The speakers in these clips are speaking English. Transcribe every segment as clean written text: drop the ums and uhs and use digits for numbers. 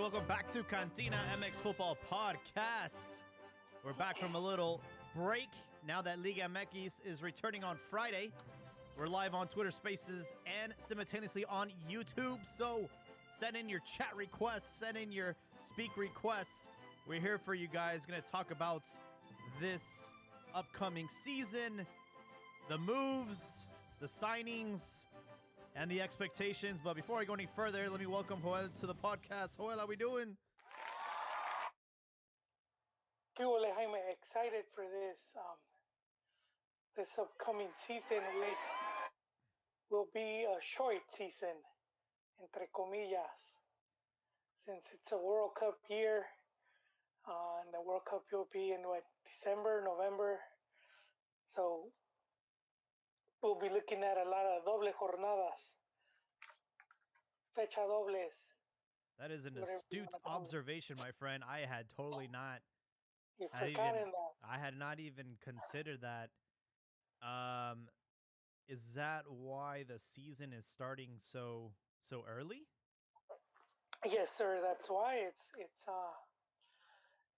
welcome back to Cantina MX Football Podcast. We're back from a little break now that Liga MX is returning on Friday. We're live on Twitter Spaces and simultaneously on YouTube, so send in your chat requests, send in your speak requests. We're here for you guys. Going to talk about this upcoming season, the moves, the signings, and the expectations. But before I go any further, let me welcome Joel to the podcast. Joel, how we doing? ¿Qué ole, Jaime? Excited for this this upcoming season, which will be a short season, entre comillas, since it's a World Cup year. And the World Cup will be in December, November. So we'll be looking at a lot of doble jornadas, fecha dobles. That is an astute observation, my friend. I had totally not. You forgotten that. I had not even considered that. Is that why the season is starting so early? Yes, sir. That's why it's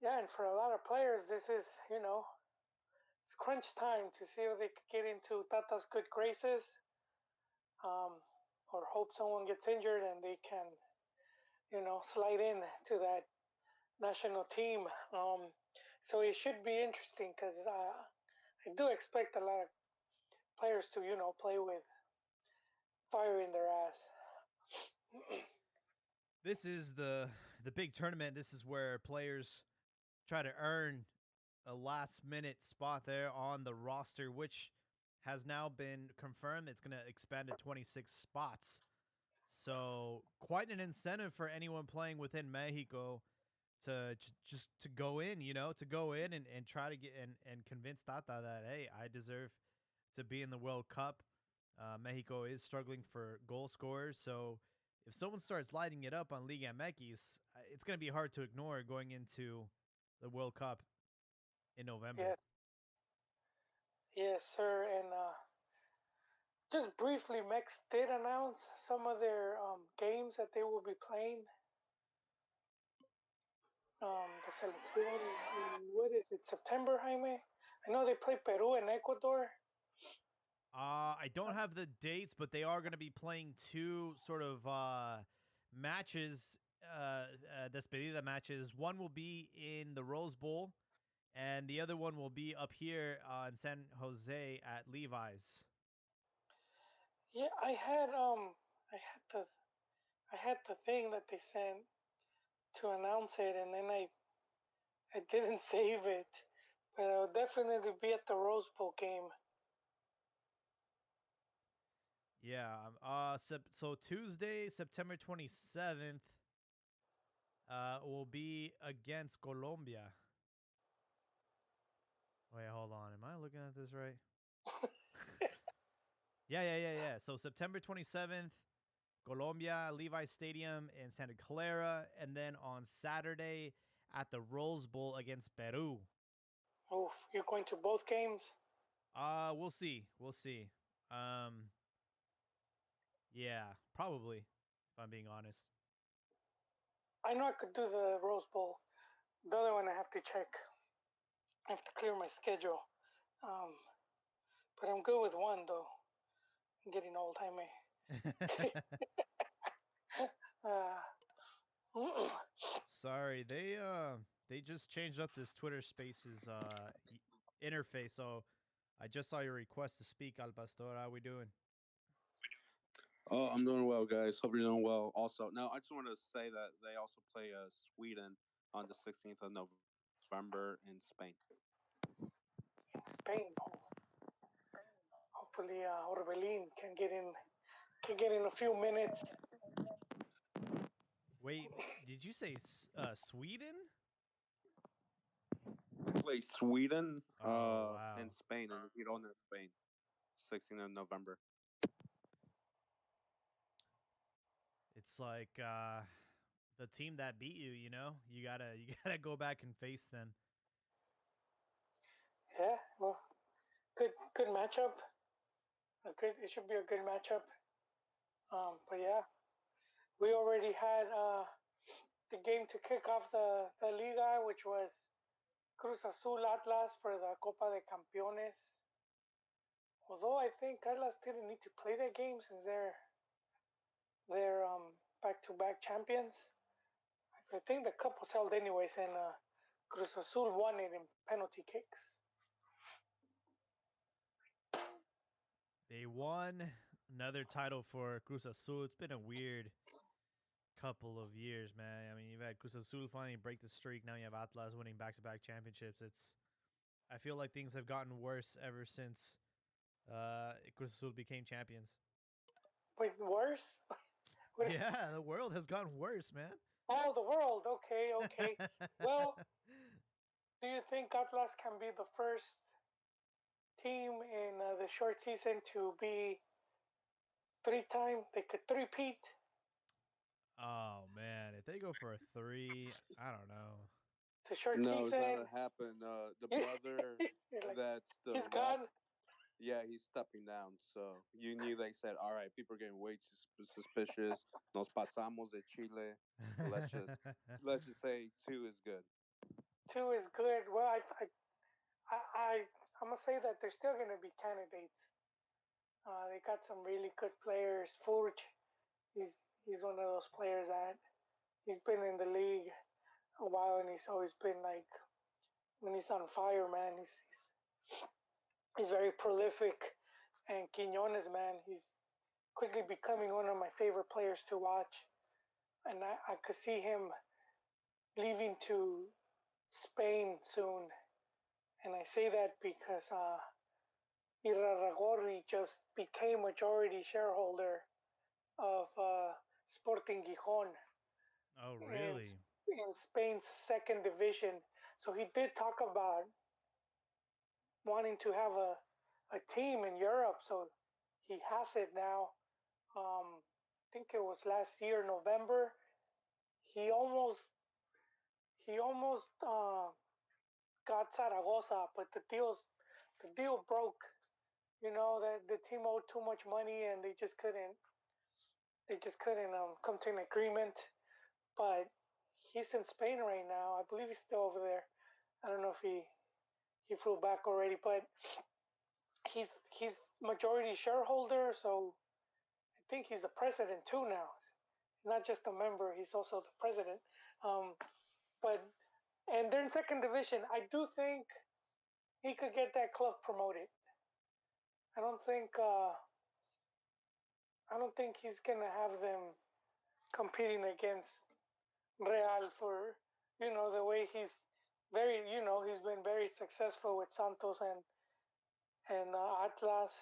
yeah, and for a lot of players, this is it's crunch time to see if they could get into Tata's good graces, or hope someone gets injured and they can slide in to that national team. So it should be interesting because I do expect a lot of players to play with fire in their ass. This is the big tournament. This is where players try to earn a last minute spot there on the roster, which has now been confirmed. It's going to expand to 26 spots. So quite an incentive for anyone playing within Mexico to go in, to go in and try to get and convince Tata that, hey, I deserve to be in the World Cup. Mexico is struggling for goal scorers. So if someone starts lighting it up on Liga MX, it's going to be hard to ignore going into the World Cup in November. Yes, sir. And just briefly, Mex did announce some of their games that they will be playing. The selección, what is it, September, Jaime? I know they play Peru and Ecuador. I don't have the dates, but they are going to be playing two sort of matches, despedida matches. One will be in the Rose Bowl, and the other one will be up here in San Jose at Levi's. Yeah, I had the thing that they sent to announce it, and then I didn't save it, but I'll definitely be at the Rose Bowl game. Yeah. So Tuesday, September 27th, will be against Colombia. Wait, hold on. Am I looking at this right? Yeah. So September 27th, Colombia, Levi Stadium in Santa Clara, and then on Saturday at the Rose Bowl against Peru. Oh, you're going to both games? We'll see. Yeah, probably, if I'm being honest. I know I could do the Rose Bowl. The other one I have to check. I have to clear my schedule. But I'm good with one, though. I'm getting old, Jaime. Sorry, they just changed up this Twitter Spaces interface, so I just saw your request to speak, Al Pastor. How we doing? Oh, I'm doing well, guys. Hope you're doing well. Also, now I just want to say that they also play Sweden on the 16th of November in Spain. In Spain, hopefully Orbelin can get in a few minutes. Wait, did you say Sweden? They play Sweden wow. in Spain, and Girona in Spain, 16th of November. It's like the team that beat you, you gotta go back and face them. Yeah, well, good matchup. It should be a good matchup. But yeah, we already had the game to kick off the Liga, which was Cruz Azul Atlas for the Copa de Campeones. Although I think Atlas didn't need to play that game since they're back-to-back champions. I think the cup was held anyways, and Cruz Azul won it in penalty kicks. They won another title for Cruz Azul. It's been a weird couple of years, man. I mean, you've had Cruz Azul finally break the streak. Now you have Atlas winning back-to-back championships. I feel like things have gotten worse ever since Cruz Azul became champions. Wait, worse? Yeah, the world has gotten worse, man. Oh, the world. Okay. Well, do you think Atlas can be the first team in the short season to be three-time? They could three-peat. Oh man, if they go for a 3, I don't know. It's a short No, it's not season. gonna happen. The brother Like, that's the he's ref, gone. yeah, he's stepping down. So you knew they said, all right, people are getting way too suspicious. Nos pasamos de Chile. Let's just say 2 is good. 2 is good. Well, I'm gonna say that they're still gonna be candidates. They got some really good players. Furch, he's he's one of those players that he's been in the league a while, and he's always been like when he's on fire, man. He's very prolific. And Quiñones, man, he's quickly becoming one of my favorite players to watch. And I could see him leaving to Spain soon. And I say that because Irarragorri just became majority shareholder of Sporting Gijon Oh really? in Spain's second division. So he did talk about wanting to have a team in Europe. So he has it now. I think it was last year, November. He almost got Zaragoza, but the deal broke. You know that the team owed too much money, and they just couldn't come to an agreement. But he's in Spain right now. I believe he's still over there. I don't know if he flew back already, but he's majority shareholder, so I think he's the president too now. He's not just a member; he's also the president. Um, but and they're in second division. I do think he could get that club promoted. I don't think I don't think he's gonna have them competing against Real for the way he's been very successful with Santos and Atlas,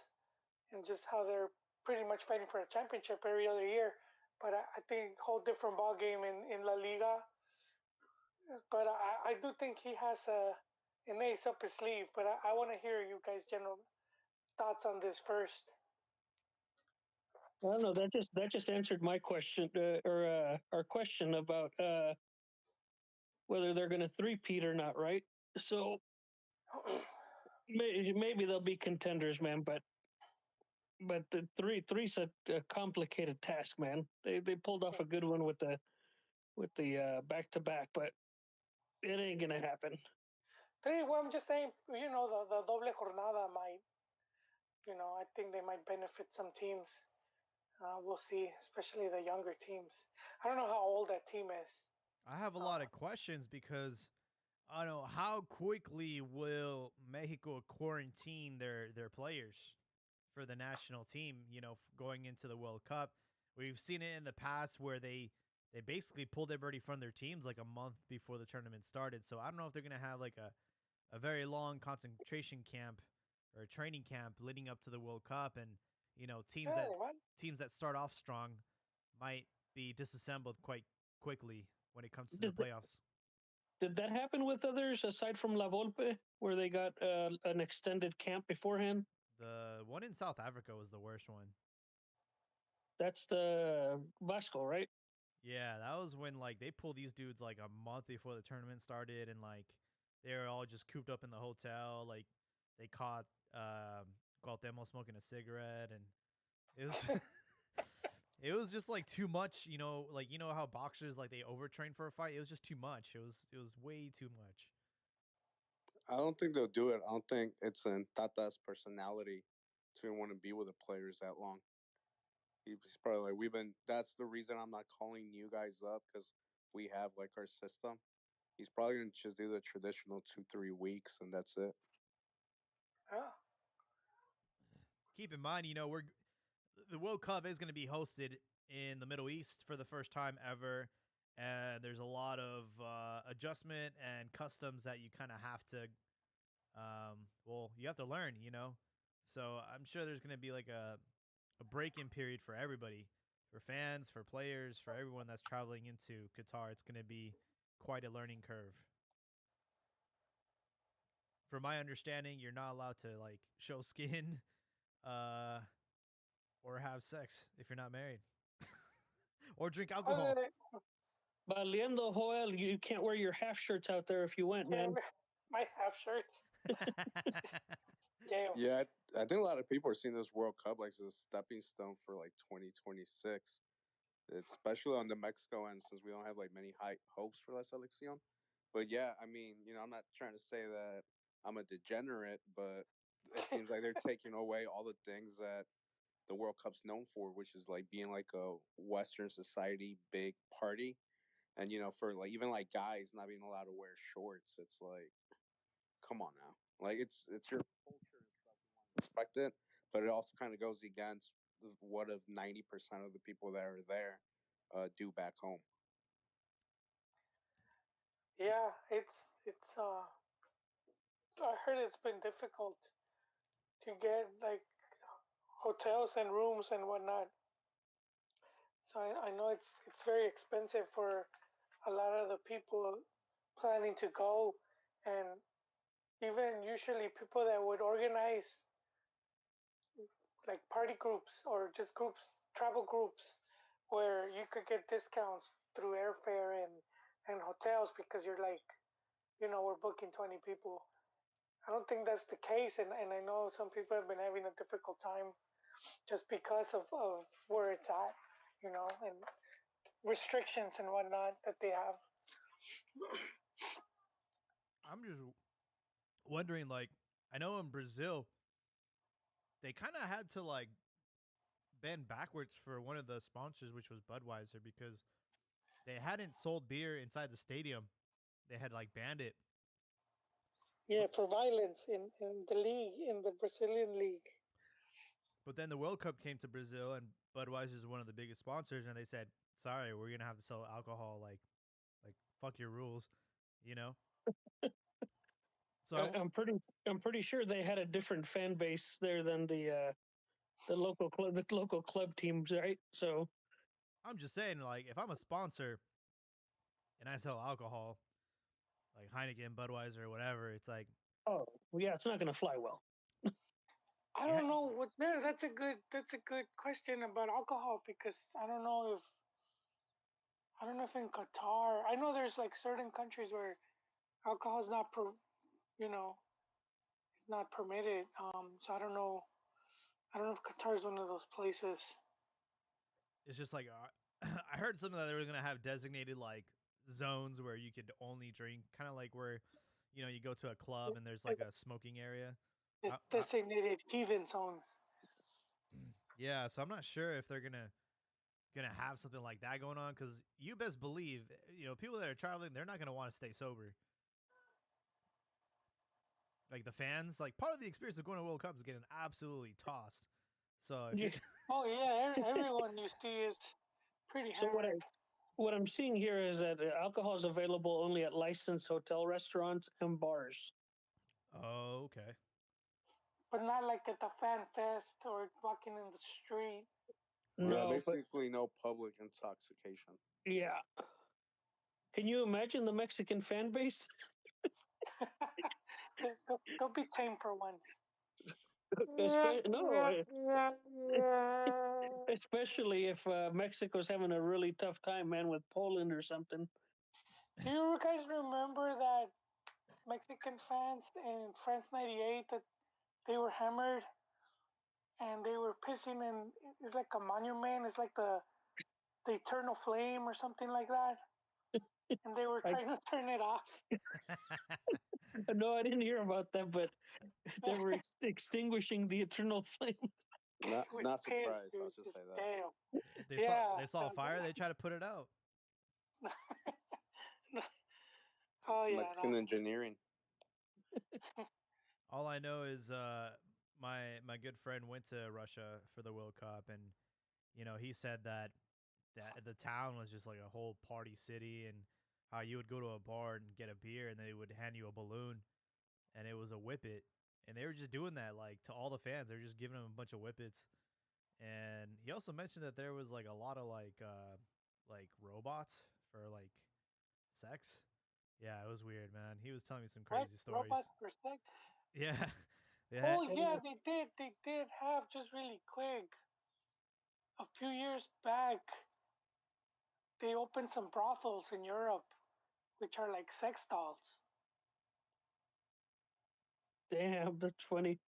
and just how they're pretty much fighting for a championship every other year. But I think whole different ball game in La Liga. But I do think he has an ace up his sleeve. But I want to hear you guys' general thoughts on this first. I don't know. That just answered my question, or our question about whether they're going to three-peat or not, right? So maybe they'll be contenders, man. But the three's a complicated task, man. They pulled off a good one with the back to back, but it ain't gonna happen. Well, I'm just saying, the doble jornada might, I think they might benefit some teams. We'll see, especially the younger teams. I don't know how old that team is. I have a lot of questions because I don't know how quickly will Mexico quarantine their players for the national team, going into the World Cup. We've seen it in the past where they basically pulled everybody from their teams like a month before the tournament started. So I don't know if they're going to have like a very long concentration camp or a training camp leading up to the World Cup, and teams that start off strong might be disassembled quite quickly when it comes to the Did, th- playoffs. did that happen with others aside from La Volpe, where they got an extended camp beforehand? The one in South Africa was the worst one. That's the Vasco, right? Yeah, that was when like they pulled these dudes like a month before the tournament started, and like they were all just cooped up in the hotel. Like they caught Cuauhtemoc smoking a cigarette, and it was It was just like too much, like how boxers like they overtrain for a fight. It was just too much. It was way too much. I don't think they'll do it. I don't think it's in Tata's personality to want to be with the players that long. He's probably like, we've been. That's the reason I'm not calling you guys up because we have like our system. He's probably gonna just do the traditional 2 3 weeks and that's it. Yeah. Keep in mind, we're the World Cup is going to be hosted in the Middle East for the first time ever, and there's a lot of adjustment and customs that you kind of have to, you have to learn. So I'm sure there's going to be like a break-in period for everybody, for fans, for players, for everyone that's traveling into Qatar. It's going to be quite a learning curve. From my understanding, you're not allowed to like show skin, uh, or have sex if you're not married, or drink alcohol. Valiendo Joel, you can't wear your half shirts out there if you went, man. My half shirts. Damn. Yeah, I think a lot of people are seeing this World Cup like as a stepping stone for like 2026. It's especially on the Mexico end since we don't have like many high hopes for La Selección. But yeah, I mean, I'm not trying to say that I'm a degenerate, but it seems like they're taking away all the things that the World Cup's known for, which is like being like a Western society big party. And for like even like guys not being allowed to wear shorts, it's like, come on now. Like it's your culture and stuff. You want to respect it, but it also kind of goes against what of 90% of the people that are there do back home. Yeah, it's I heard it's been difficult to get like hotels and rooms and whatnot. So I know it's very expensive for a lot of the people planning to go, and even usually people that would organize like party groups or just groups, travel groups, where you could get discounts through airfare and hotels because you're like, we're booking 20 people. I don't think that's the case, and I know some people have been having a difficult time just because of where it's at, and restrictions and whatnot that they have. I'm just wondering, like, I know in Brazil they kind of had to like bend backwards for one of the sponsors, which was Budweiser, because they hadn't sold beer inside the stadium. They had like banned it. Yeah, But for violence in the league, in the Brazilian league. but then the World Cup came to Brazil, and Budweiser is one of the biggest sponsors, and they said, "Sorry, we're gonna have to sell alcohol. Like fuck your rules," you know. So I'm pretty sure they had a different fan base there than the local club teams, right? So I'm just saying, like, if I'm a sponsor and I sell alcohol, like Heineken, Budweiser, or whatever, it's like oh well, yeah, it's not going to fly well. I you don't know what's there. That's a good question about alcohol because I don't know if in Qatar. I know there's like certain countries where alcohol is not you know it's not permitted. So I don't know. I don't know if Qatar is one of those places. it's just like I heard something that they were gonna have designated like zones where you could only drink, kind of like where you go to a club and there's like a smoking area. Designated heathen zones. Yeah, so I'm not sure if they're gonna have something like that going on because you best believe people that are traveling, they're not gonna want to stay sober. Like the fans, like part of the experience of going to World Cup is getting absolutely tossed. So if Yeah. you're Oh yeah, everyone you see is pretty So what I hammered. what I'm seeing here is that alcohol is available only at licensed hotel restaurants and bars. oh, okay. But not like at the fan fest or walking in the street. Yeah, No, but basically no public intoxication. yeah. Can you imagine the Mexican fan base? Go be tame for once. No, especially if Mexico's having a really tough time, man, with Poland or something. Do you guys remember that Mexican fans in France '98 that they were hammered and they were were pissing in. It's like a monument. It's like the eternal flame or something like that. And they were I trying to turn it off. no, I didn't hear about that, but they were extinguishing the eternal flame. With Not piss, surprised. dude. I'll just Just say that. damn. they saw Yeah. they saw a fire. They try to put it out. Oh It's yeah. Mexican engineering. All I know is my good friend went to Russia for the World Cup, and he said that the town was just like a whole party city, and how you would go to a bar and get a beer, and they would hand you a balloon, and it was a whippet, and they were just doing that like to all the fans. They were just giving them a bunch of whippets, and he also mentioned that there was like a lot of like robots for like sex. Yeah, it was weird, man. He was telling me some What? crazy stories. Robot respect? Yeah, yeah. Oh yeah, they did. They did have, just really quick, a few years back. They opened some brothels in Europe, which are like sex dolls. Damn, that's funny.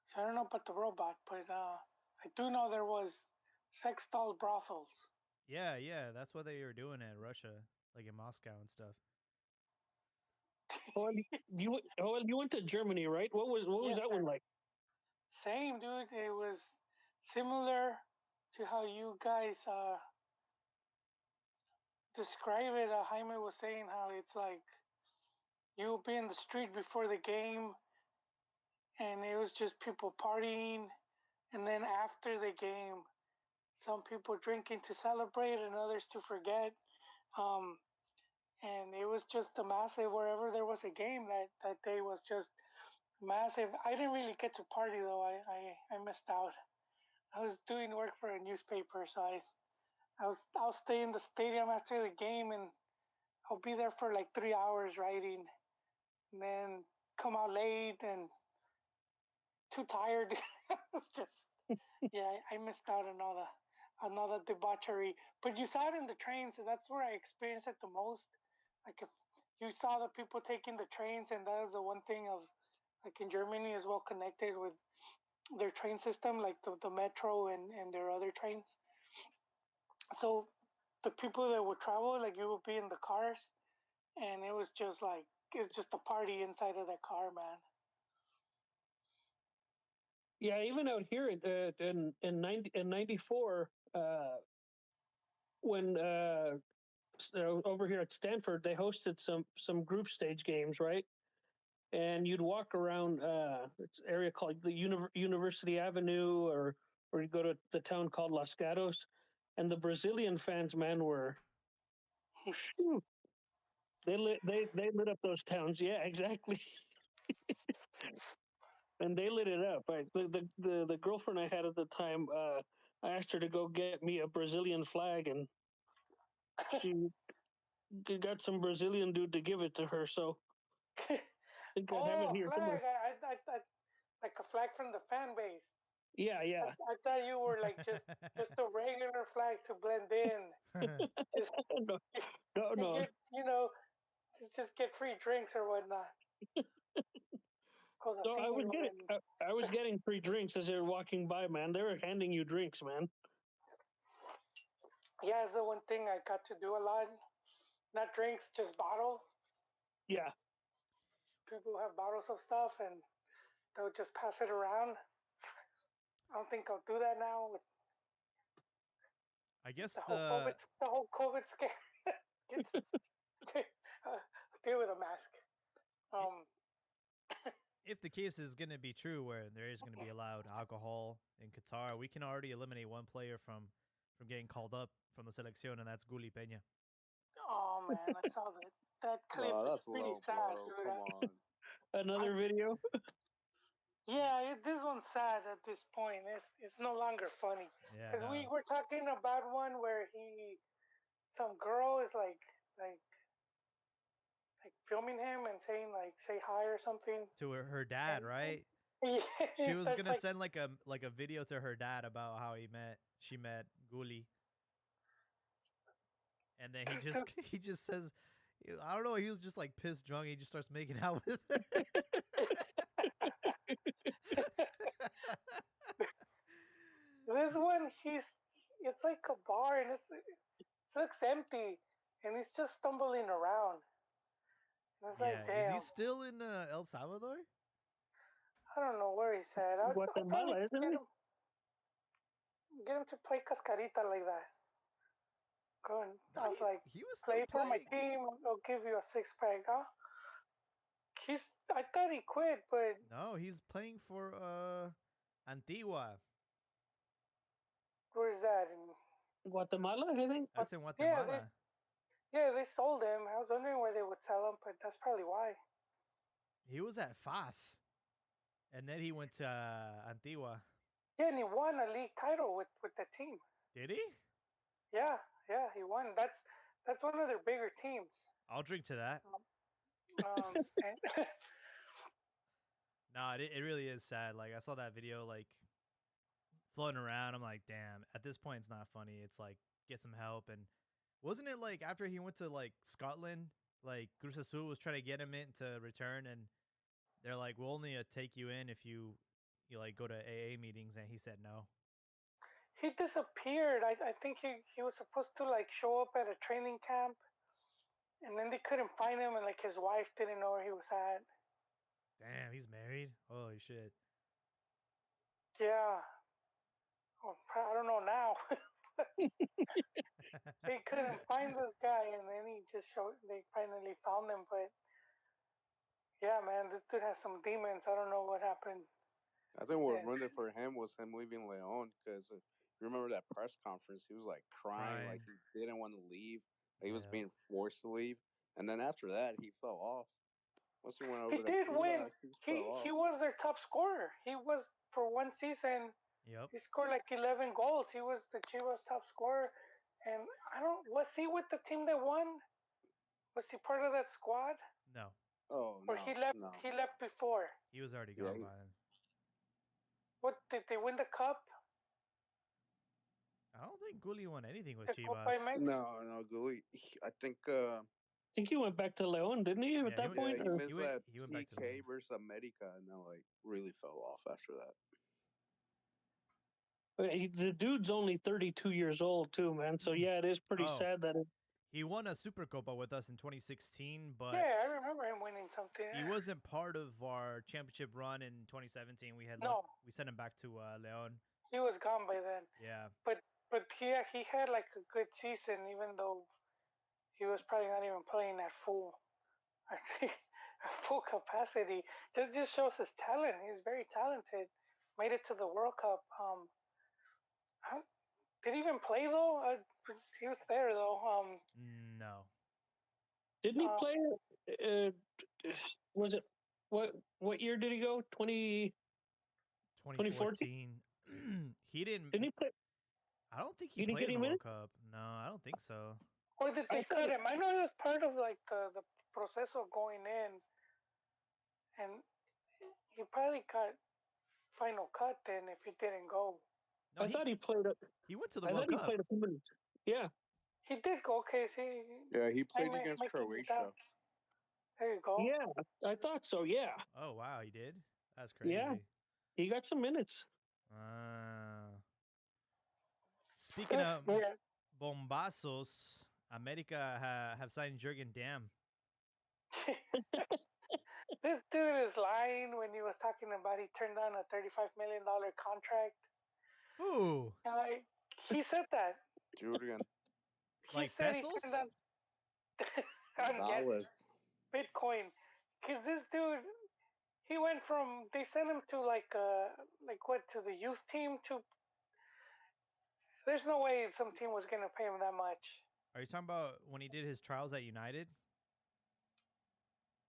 So I don't know about the robot, but I do know there was sex doll brothels. Yeah, yeah, that's what they were doing in Russia, like in Moscow and stuff. Oh, you went to Germany, right? What was Yes, that sir. one like? Same, dude. It was similar to how you guys describe it. Jaime was saying how it's like you'll be in the street before the game, and it was just people partying, and then after the game, some people drinking to celebrate and others to forget. Um, and it was just a massive, wherever there was a game that day was just massive. I didn't really get to party though. I missed out. I was doing work for a newspaper, so I'll stay in the stadium after the game, and I'll be there for like 3 hours writing, and then come out late and too tired. It's just, yeah, I missed out on all the debauchery. But you saw it in the trains, so that's where I experienced it the most. Like if you saw the people taking the trains, and that is the one thing of, like in Germany is well connected with their train system, like the metro and their other trains. So the people that would travel, like you would be in the cars, and it was just like it's just a party inside of that car, man. Yeah, even out here in '94, when over here at Stanford, they hosted some group stage games, right? And you'd walk around it's an area called the University Avenue, or you go to the town called Los Gatos, and the Brazilian fans, man, were phew, they lit up those towns. Yeah, exactly. And they lit it up. Right? The girlfriend I had at the time, I asked her to go get me a Brazilian flag, and she got some Brazilian dude to give it to her. So I think I have it Oh, here flag! somewhere. I like a flag from the fan base. Yeah, yeah. I thought you were like just a regular flag to blend in. Just No, no, no. get just get free drinks or whatnot. So Codacino and I was getting free drinks as they were walking by, man. They were handing you drinks, man. yeah, it's the one thing I got to do a lot. Not drinks, just bottle. Yeah. People have bottles of stuff and they'll just pass it around. I don't think I'll do that now with I guess the whole COVID scare. Get deal with a mask. Um, if the case is going to be true, where there is going to be allowed alcohol in Qatar, we can already eliminate one player from getting called up from the selección, and that's Guli Peña. oh man, I saw that clip. Oh, It's that's pretty low, sad, bro. dude. Come on. Another video. Yeah, this one's sad at this point. It's no longer funny Yeah, because we no. were talking about one where some girl is like filming him and saying like say hi or something, To her dad, and right? yeah, he She was starts gonna like send like a video to her dad about how she met Guli, and then he just he just says, I don't know, he was just like pissed drunk. He just starts making out with her. it's like a bar, and it looks empty, and he's just stumbling around. And it's like, Yeah, is he damn, still in El Salvador? I don't know where he's at. I'll probably Guatemala, isn't he? get him to play cascarita like that. Go and No, I was like, he was still play for my playing. team. I'll give you a 6-pack. Huh? I thought he quit, but No, he's playing for Antigua. where's that? And Guatemala, I think. but That's in yeah, Guatemala. they sold him. I was wondering where they would sell him, but that's probably why. He was at FAS, and then he went to Antigua. Yeah, and he won a league title with the team. Did he? Yeah, he won. That's one of their bigger teams. I'll drink to that. And No, it really is sad. Like I saw that video like floating around. I'm like, damn. At this point, it's not funny. It's like get some help. And wasn't it like after he went to like Scotland, like Cruz Azul was trying to get him in to return, and they're like, we'll only take you in if you like go to AA meetings, and he said no. he disappeared. I think he was supposed to like show up at a training camp, and then they couldn't find him, and like his wife didn't know where he was at. Damn, he's married. Holy shit. Yeah. Well, I don't know now. They couldn't find this guy, and then he just showed. They finally found him, but yeah, man, this dude has some demons. I don't know what happened. I think what Yeah. ruined it for him was him leaving Leon because you remember that press conference? He was like crying, like he didn't want to leave. Like, he was Yeah. being forced to leave, and then after that, he fell off. Once he went He over to did win. Chivas, he fell off. He was their top scorer. He was for one season. Yep. He scored like 11 goals. He was the Chivas top scorer, and I don't. Was he with the team that won? Was he part of that squad? No. Oh Or no, he left? no. He left before. He was already Yeah, gone by then. What did they win the cup? I don't think Gulli won anything with The Copa Chivas. MX? no, Gulli. I think I think he went back to Leon, didn't he? At Yeah, that he point, he or- missed he went- that he went back to PK Leon. versus America, and then like really fell off after that. the dude's only 32 years old too, man. So yeah, it is pretty Oh. sad that. He won a Super Copa with us in 2016, but Yeah, I remember him winning something. he wasn't part of our championship run in 2017. We had No. we sent him back to Leon. He was gone by then. Yeah. But he had like a good season, even though he was probably not even playing at full. I think at full capacity. This just shows his talent. He's very talented. Made it to the World Cup. Did he even play though? He was there though. No. Didn't he Uh, play? Was it what year did he go? 2014. He didn't. Didn't he play? I don't think He he didn't played get in the him in? World Cup. No, I don't think so. or did they cut him? I know he was part of like the process of going in, and he probably got final cut then if he didn't go. No, I thought he played. he went to the I World thought he Cup. played a few minutes. Yeah. He did go. Okay, see. Yeah, he played might against make him Croatia. that. There you go. Yeah, I thought so. Yeah. Oh wow, he did. That's crazy. Yeah. He got some minutes. Speaking of Yeah. bombazos, America have signed Jurgen Damm. This dude is lying when he was talking about he turned down a $35 million contract. Ooh, He said that. Julian He Like said pesos? he turned down Dollars. Bitcoin. Cause this dude, he went from they sent him to like to the youth team to. There's no way some team was gonna pay him that much. Are you talking about when he did his trials at United?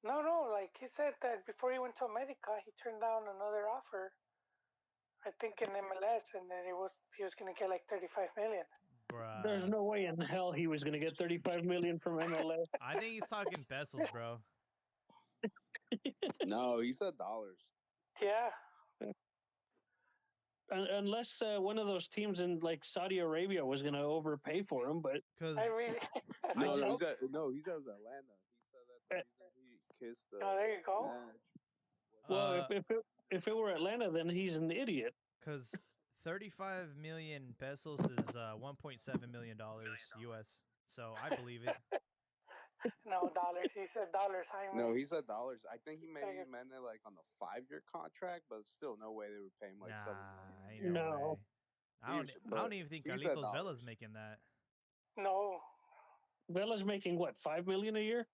No, like he said that before he went to America, he turned down another offer. I think in MLS, and that he was gonna get like 35 million. Bruh. There's no way in hell he was going to get 35 million from MLS. I think he's talking pesos, bro. No, he said dollars. Yeah. Unless one of those teams in like Saudi Arabia was going to overpay for him, but Because I really. No, I he's at Atlanta. He said that the reason he kissed the Oh, there you go. match. well, if it were Atlanta, then he's an idiot. 35 million pesos is $1.7 million US. So I believe it. No, dollars. He said dollars, No, Jaime. he said dollars. I think he maybe Figured. meant it like on the 5-year contract, but still, no way they would pay him like 7 million Nah, a ain't year. no No. way. I don't. I But don't even think he said Carlitos Vela's dollars. making that. No. Vela's making what, 5 million a year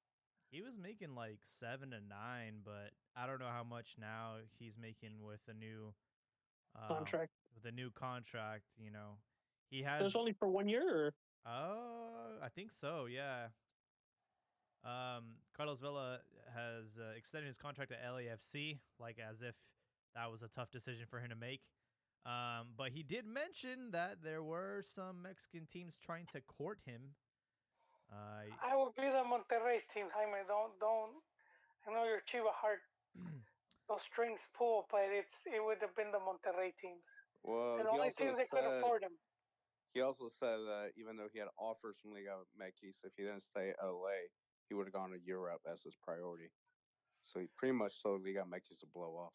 He was making like 7 to 9, but I don't know how much now he's making with the new, uh, contract? contract. You know, he It has. was only for 1 year. Or? I think so. Yeah. Carlos Vela has extended his contract at LAFC, like as if that was a tough decision for him to make. But he did mention that there were some Mexican teams trying to court him. I would be the Monterrey team, Jaime. Don't. I know your Chiva heart. Those strings pull, but it would have been the Monterrey teams. Well, And the only team that could afford him. he also said that even though he had offers from Liga MX, if he didn't stay at LA, he would have gone to Europe as his priority. So he pretty much told Liga MX to blow off.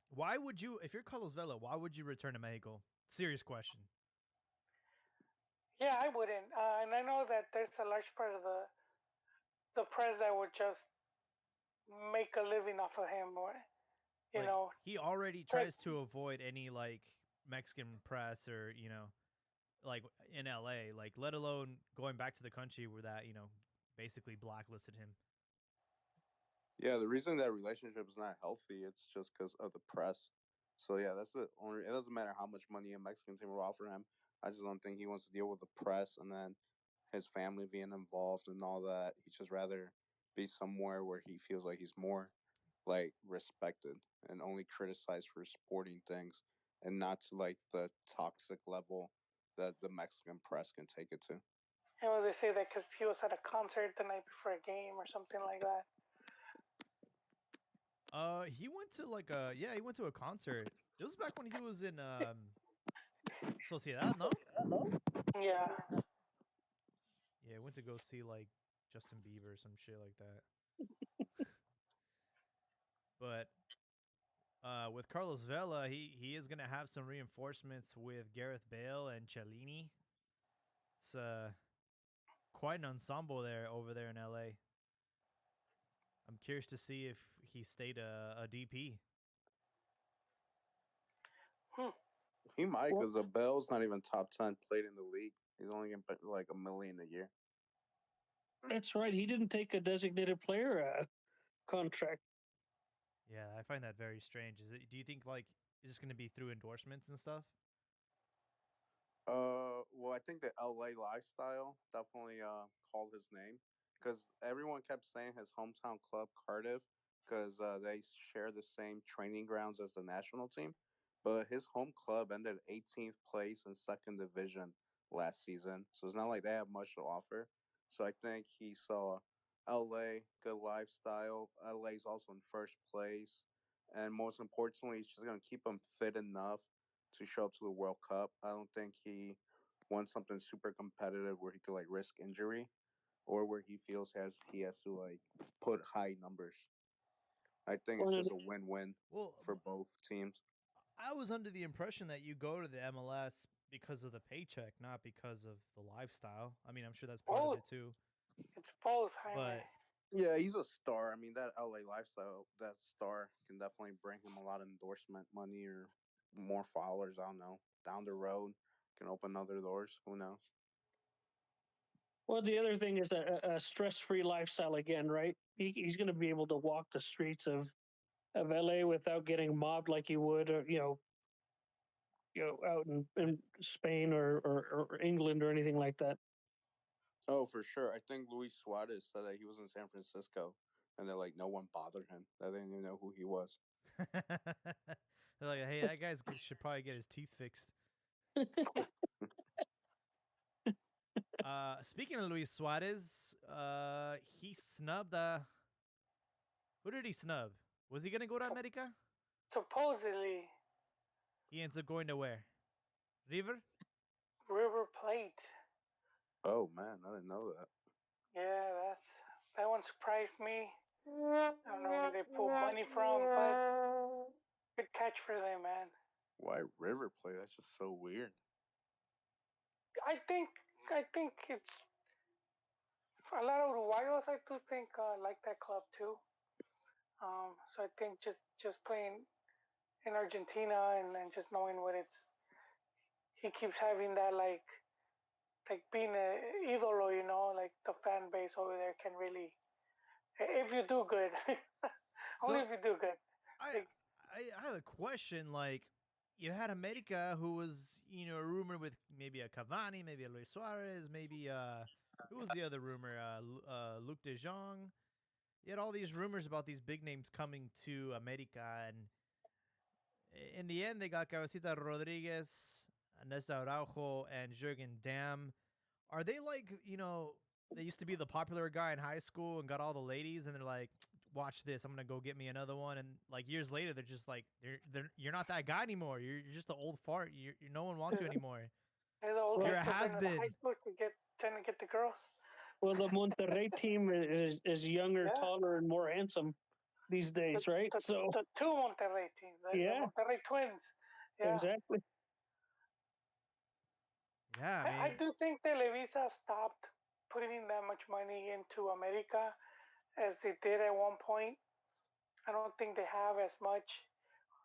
Why would you, if you're Carlos Vela, why would you return to Mexico? Serious question. Yeah, I wouldn't. And I know that there's a large part of the press that would just make a living off of him, or you Like know, he already Greg, tries to avoid any like Mexican press or like in LA, like let alone going back to the country where that basically blacklisted him. Yeah, the reason that relationship is not healthy, it's just because of the press. So yeah, that's the only. It doesn't matter how much money a Mexican team will offer him. I just don't think he wants to deal with the press and then his family being involved and all that. He'd just rather be somewhere where he feels like he's more like respected and only criticized for sporting things and not to like the toxic level that the Mexican press can take it to. and was they say that because he was at a concert the night before a game or something like that. He went to like he went to a concert. It was back when he was in Sociedad, no? Yeah, Yeah, went to go see like Justin Bieber or some shit like that. But with Carlos Vela, he is gonna have some reinforcements with Gareth Bale and Cellini. It's quite an ensemble there over there in LA. I'm curious to see if he stayed a DP. hmm. He might Well, because the Bell's not even top 10 played in the league. He's only getting like $1 million a year. that's right. He didn't take a designated player contract. Yeah, I find that very strange. Is it? Do you think like is this going to be through endorsements and stuff? Well, I think the LA lifestyle definitely called his name because everyone kept saying his hometown club, Cardiff, because they share the same training grounds as the national team. But his home club ended 18th place in second division last season, so it's not like they have much to offer. So I think he saw LA, good lifestyle. LA's also in first place, and most importantly, he's just gonna keep him fit enough to show up to the World Cup. I don't think he wants something super competitive where he could like risk injury or where he feels he has to like put high numbers. I think it's Well, just a win-win Well, for both teams. I was under the impression that you go to the MLS because of the paycheck, not because of the lifestyle. I mean, I'm sure that's part of Both. it too. It's both, Jaime. But Yeah, he's a star. I mean, that LA lifestyle, that star can definitely bring him a lot of endorsement money or more followers. I don't know. Down the road, can open other doors. Who knows? well, the other thing is a stress-free lifestyle again, right? He's going to be able to walk the streets of LA without getting mobbed like you would, or out in Spain or England or anything like that. Oh, for sure. I think Luis Suarez said that he was in San Francisco and that like no one bothered him. That they didn't even know who he was. they're like, hey, that guy's should probably get his teeth fixed. Speaking of Luis Suarez, he snubbed. Who did he snub? Was he gonna go to America? Supposedly, He ends up going to where? River. River Plate. Oh man, I didn't know that. Yeah, that one surprised me. I don't know where they pull money from, but good catch for them, man. Why River Plate? That's just so weird. I think I think it's a lot of Uruguayos. I do think like that club too. So I think just playing in Argentina and just knowing what it's, he keeps having that like being a idolo, like the fan base over there can really, if you do good, only So if you do good. I Like, I have a question. Like, you had America, who was rumored with maybe a Cavani, maybe a Luis Suarez, maybe who was the other rumor? Luc De Jong. You had all these rumors about these big names coming to America, and in the end, they got Cabecita Rodriguez, Nesta Araujo, and Jurgen Damm. Are they like, they used to be the popular guy in high school and got all the ladies, and they're like, watch this, I'm gonna go get me another one, and like years later, they're just like, you're not that guy anymore. You're just the old fart. No one wants you anymore. they're the old Well, guys You're a still has going to the high been. school to trying to get the girls. well, the Monterrey team is younger, Yeah, taller, and more handsome these the, days, right? the, So the two Monterrey teams, the yeah, Monterrey twins. Yeah, exactly. Yeah, I I mean, do think Televisa stopped putting that much money into America as they did at one point. I don't think they have as much.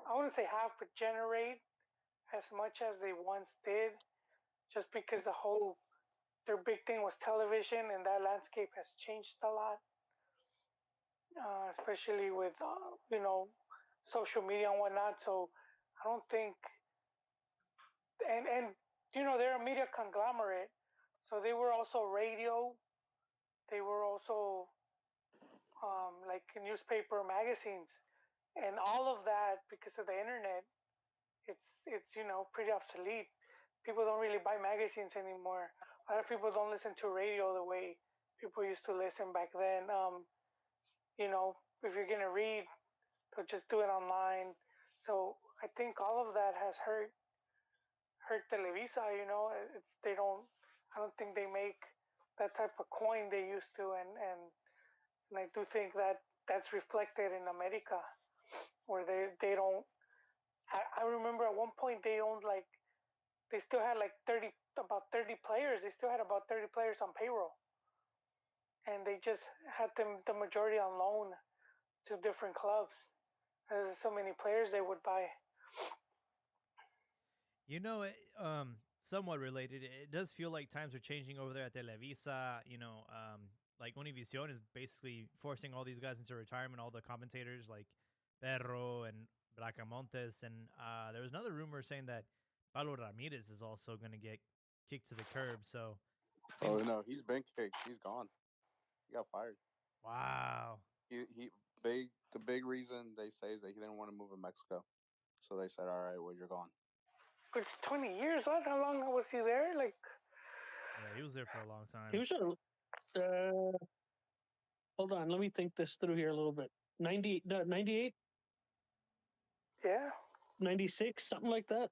I wouldn't say have, but generate as much as they once did, just because their big thing was television, and that landscape has changed a lot, especially with social media and whatnot. So I don't think, and they're a media conglomerate, so they were also radio, they were also like newspaper magazines, and all of that because of the internet. It's pretty obsolete. People don't really buy magazines anymore. A lot of people don't listen to radio the way people used to listen back then. If you're gonna read, they'll just do it online. So I think all of that has hurt Televisa. They don't. I don't think they make that type of coin they used to, and I do think that that's reflected in America, where they don't. I remember at one point they owned like, they still had like 30 players. They still had about 30 players on payroll, and they just had them the majority on loan to different clubs. There's so many players they would buy. somewhat related. It does feel like times are changing over there at Televisa. Like Univision is basically forcing all these guys into retirement. All the commentators like Perro and Bracamontes, and there was another rumor saying that Pablo Ramirez is also going to get kicked to the curb. So it Oh seems, no, he's been kicked. He's gone. He got fired. wow. He big the big reason they say is that he didn't want to move to Mexico. So they said, "All right, well, you're gone." It's 20 years. What? How long was he there? Like, Yeah, he was there for a long He time. was a hold on, let me think this through here a little bit. 90, no, 98, yeah, 96, something like that.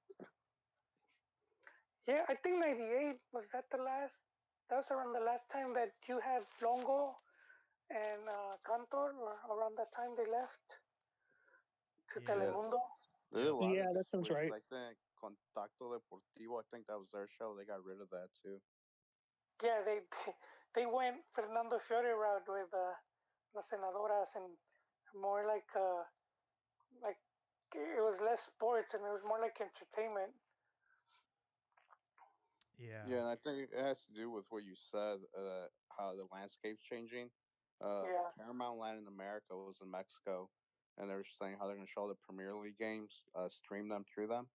yeah. I think '98 was that the last. That was around the last time that you had Longo and Cantor, or around that time they left to Yeah, Yeah. Telemundo. they did a Yep. lot of Yeah, that sounds switches. right. I think Contacto Deportivo. I think that was their show. They got rid of that too. Yeah, they went Fernando Fiore route with Las Senadoras, and more like it was less sports and it was more like entertainment. Yeah. Yeah, and I think it has to do with what you said, how the landscape's changing. Yeah, Paramount Latin America was in Mexico, and they were saying how they're going to show the Premier League games, stream them through them.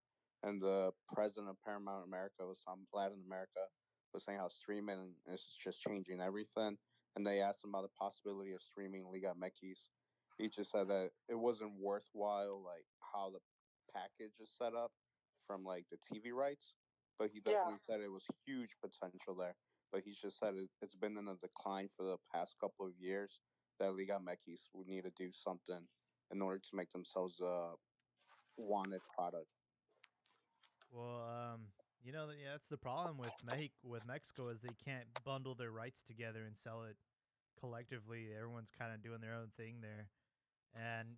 And the president of Paramount America was Latin America was saying how streaming is just changing everything. And they asked him about the possibility of streaming Liga MX. He just said that it wasn't worthwhile, like how the package is set up from like the TV rights, but he yeah. definitely said it was huge potential there. But he's just said it's been in a decline for the past couple of years. That Liga MX would need to do something in order to make themselves a wanted product. Well, yeah, that's the problem with Mexico is they can't bundle their rights together and sell it collectively. Everyone's kind of doing their own thing there. And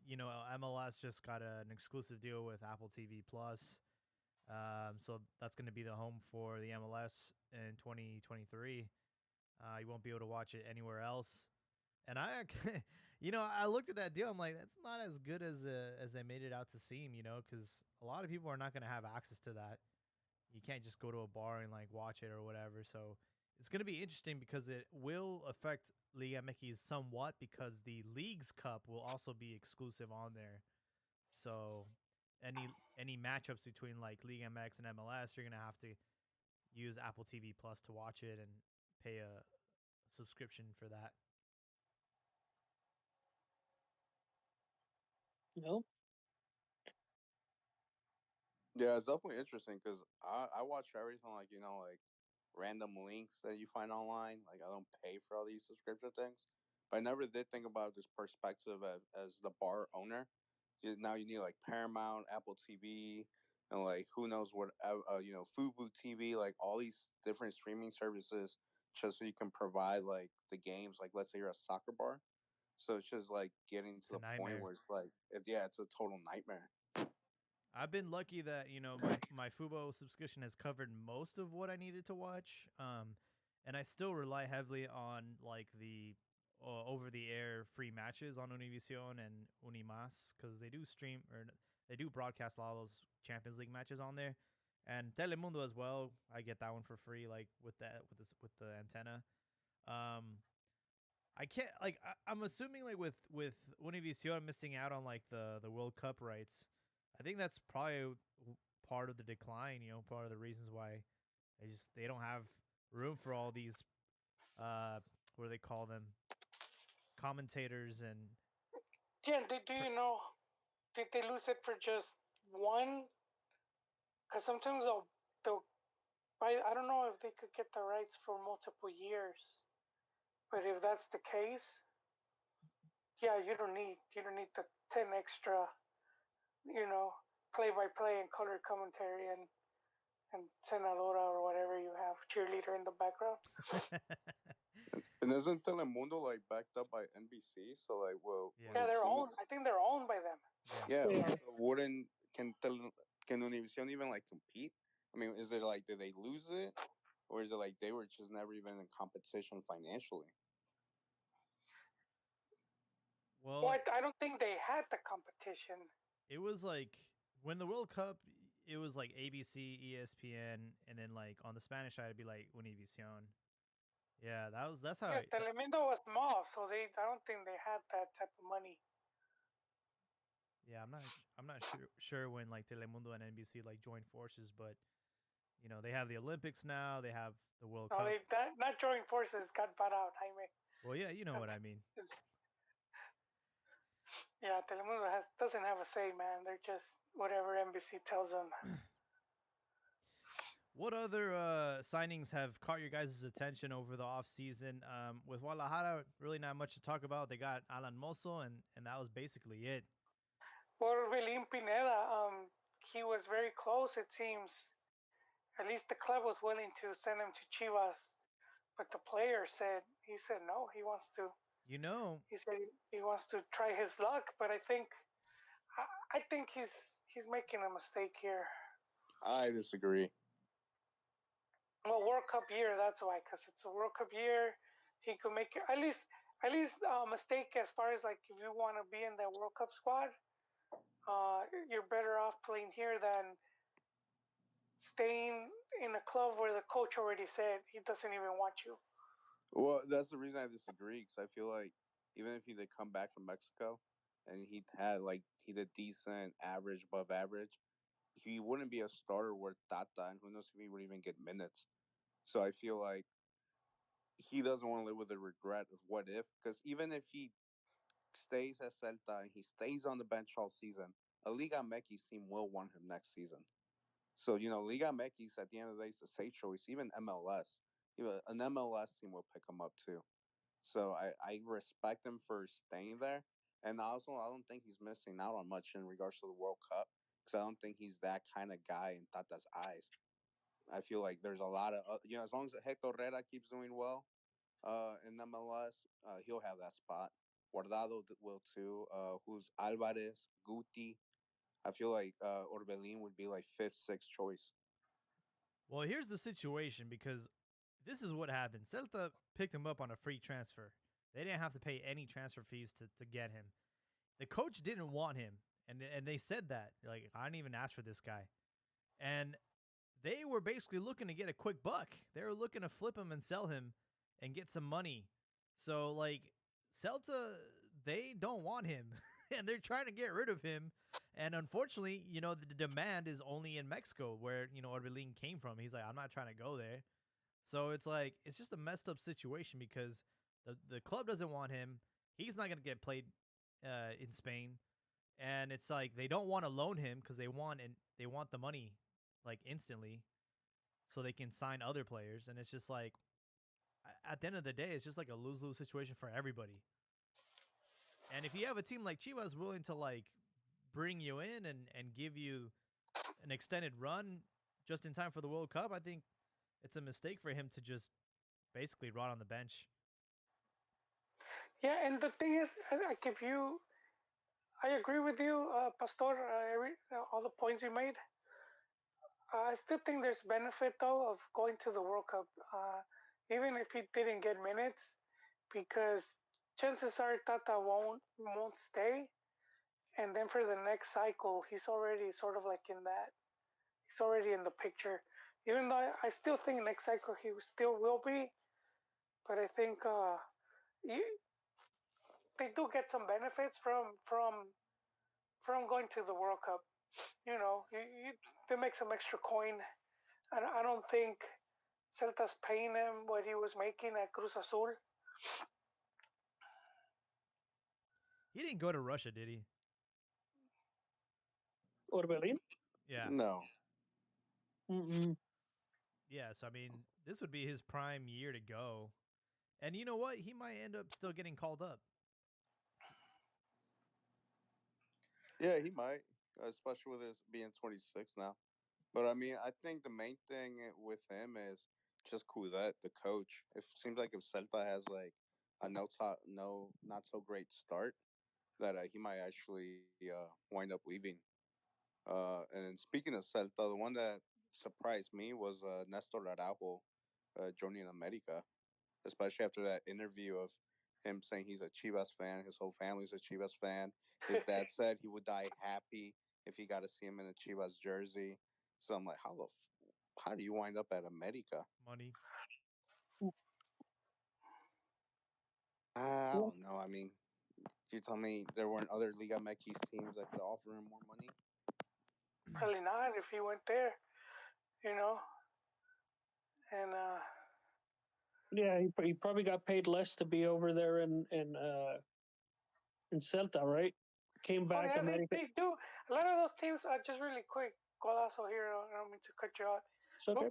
MLS just got an exclusive deal with Apple TV Plus. So that's going to be the home for the MLS in 2023. You won't be able to watch it anywhere else. And I, I looked at that deal. I'm like, that's not as good as they made it out to seem. Because a lot of people are not going to have access to that. You can't just go to a bar and like watch it or whatever. So it's going to be interesting because it will affect Liga MX somewhat because the League's Cup will also be exclusive on there. So any matchups between like Liga MX and MLS, you're gonna have to use Apple TV Plus to watch it and pay a subscription for that. You know, Yeah, it's definitely interesting because I watch everything like like random links that you find online. Like I don't pay for all these subscription things, but I never did think about this perspective as the bar owner. Now you need like Paramount, Apple TV, and like who knows what Fubu TV, like all these different streaming services, just so you can provide like the games. Like let's say you're a soccer bar, so it's just like getting It's to a the point nightmare. where it's like yeah, it's a total nightmare. I've been lucky that my Fubo subscription has covered most of what I needed to watch. And I still rely heavily on like the over the air free matches on Univision and Unimas because they do stream or they do broadcast a lot of those Champions League matches on there, and Telemundo as well. I get that one for free, like with the antenna. Um, I can't like I'm assuming like with Univision missing out on like the World Cup rights. I think that's probably part of the decline. Part of the reasons why they don't have room for all these what do they call them, commentators and Yeah, do you know? Did they lose it for just one? Because sometimes they'll I don't know if they could get the rights for multiple years, but if that's the case, yeah, you don't need the 10 extra, you know, play by play and color commentary and senadora or whatever you have cheerleader in the background. And isn't Telemundo like backed up by NBC? So like, well, yeah, Yeah, when they're soon, owned. I think they're owned by them. yeah. yeah, they are. so wouldn't can Univision even like compete? I mean, is it like did they lose it, or is it like they were just never even in competition financially? Well, Well, I don't think they had the competition. it was like when the World Cup, it was like ABC, ESPN, and then like on the Spanish side, it'd be like Univision. Yeah, that's how. Yeah, Telemundo was small, so I don't think they had that type of money. Yeah, I'm not sure when like Telemundo and NBC like joined forces, but they have the Olympics now. They have the World No, Cup. they that not joining forces got bought out, Jaime. Well, yeah, you know what I mean. Yeah, Telemundo doesn't have a say, man. They're just whatever NBC tells them. What other signings have caught your guys' attention over the off season? With Guadalajara, really not much to talk about. They got Alan Mosso, and that was basically it. Well, Belin Pineda, he was very close. It seems. At least the club was willing to send him to Chivas, but the player said no. He wants to. You know, He said he wants to try his luck, but I think he's making a mistake here. I disagree. Well, World Cup year. That's why, because it's a World Cup year. He could make at least a mistake as far as like if you want to be in the World Cup squad. You're better off playing here than staying in a club where the coach already said he doesn't even want you. Well, that's the reason I disagree because I feel like even if he did come back from Mexico and he did decent, average, above average, he wouldn't be a starter worth Tata, and who knows if he would even get minutes. So I feel like he doesn't want to live with the regret of what if, because even if he stays at Celta and he stays on the bench all season, a Liga MX team will want him next season. So Liga MX at the end of the day is a safe choice. Even MLS, an MLS team will pick him up too. So I respect him for staying there, and also I don't think he's missing out on much in regards to the World Cup because I don't think he's that kind of guy in Tata's eyes. I feel like there's a lot of as long as Hector Herrera keeps doing well in MLS, he'll have that spot. Guardado will too. Who's Alvarez, Guti. I feel like Orbelin would be like fifth, sixth choice. Well, here's the situation because this is what happened. Celta picked him up on a free transfer. They didn't have to pay any transfer fees to get him. The coach didn't want him, and they said that like I didn't even ask for this guy, and they were basically looking to get a quick buck. They were looking to flip him and sell him and get some money. So like Celta, they don't want him, and they're trying to get rid of him. And unfortunately, the demand is only in Mexico, where Orbelin came from. He's like, I'm not trying to go there. So it's like it's just a messed up situation because the club doesn't want him. He's not going to get played in Spain, and it's like they don't want to loan him because they want the money like instantly, so they can sign other players. And it's just like at the end of the day, it's just like a lose lose situation for everybody. And if you have a team like Chivas willing to like bring you in and give you an extended run just in time for the World Cup, I think it's a mistake for him to just basically rot on the bench. Yeah, and the thing is, like if you, I agree with you, Pastor. All the points you made. I still think there's benefit though of going to the World Cup, even if he didn't get minutes, because chances are Tata won't stay, and then for the next cycle, he's already sort of like in that. He's already in the picture. Even though I still think next cycle he still will be, but I think you, they do get some benefits from going to the World Cup. They make some extra coin. I don't think Celta's paying him what he was making at Cruz Azul. He didn't go to Russia, did he? Orbelin? Yeah. No. Mm-mm. Yeah, so I mean, this would be his prime year to go. And you know what? He might end up still getting called up. Yeah, he might, especially with his being 26 now. But I mean, I think the main thing with him is just Coudet, the coach. It seems like if Celta has like a no not so great start, that he might actually wind up leaving. And speaking of Celta, the one that surprised me was Nestor Araujo joining America, especially after that interview of him saying he's a Chivas fan, his whole family's a Chivas fan. His dad said he would die happy if he got to see him in a Chivas jersey. So I'm like, how do you wind up at America? Money. I Well, don't know. I mean, you tell me there weren't other Liga MX teams that could offer him more money? Probably not if he went there, you know. And yeah, he probably got paid less to be over there in Celta, right? Came oh back yeah, America. they do. A lot of those teams. Just really quick, Golazo here. I don't mean to cut you out. It's okay.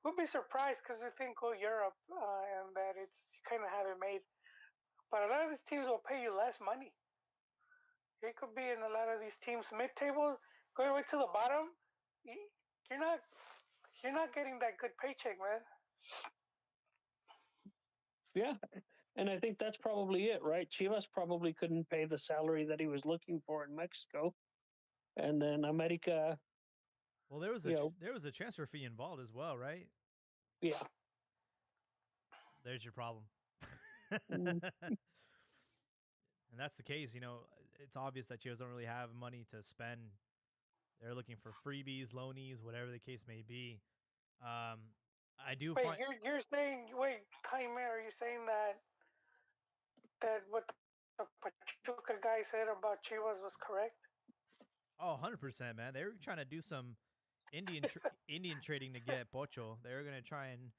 We'll be surprised because we think go Europe and that it's you kind of have it made. But a lot of these teams will pay you less money. You could be in a lot of these teams mid-table, going right to the bottom. You're not you're not getting that good paycheck, man. Yeah, and I think that's probably it, right? Chivas probably couldn't pay the salary that he was looking for in Mexico, and then America, Well, there was you know, there was a transfer fee involved as well, right? yeah, There's your problem. mm, And that's the case, it's obvious that Chivas don't really have money to spend. They're looking for freebies, loanies, whatever the case may be. Um, I do Wait, find you're saying Jaime, are you saying that what the Pachuca guy said about Chivas was correct? 100%, man. They were trying to do some Indian trading to get Pocho. They were gonna try and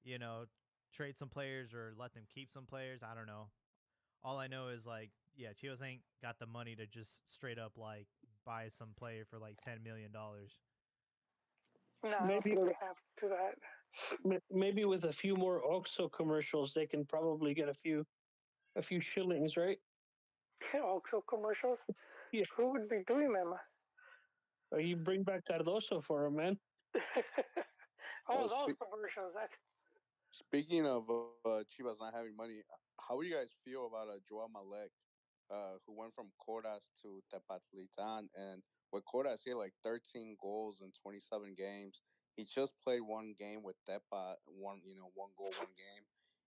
you know trade some players or let them keep some players. I don't know. All I know is like, yeah, Chivas ain't got the money to just straight up like buy some player for like $10 million. No, I don't maybe think they have to that. maybe with a few more OXO commercials, they can probably get a few shillings, right? Also commercials. Yeah, Who would be doing them? or you bring back Cardoso for him, man. All Uh, those spe- commercials. That Speaking of Chivas not having money, how do you guys feel about Joao Malek, who went from Coras to Tepatlitan and with Cordas, he had like 13 goals in 27 games. He just played one game with Tepa, one goal, one game.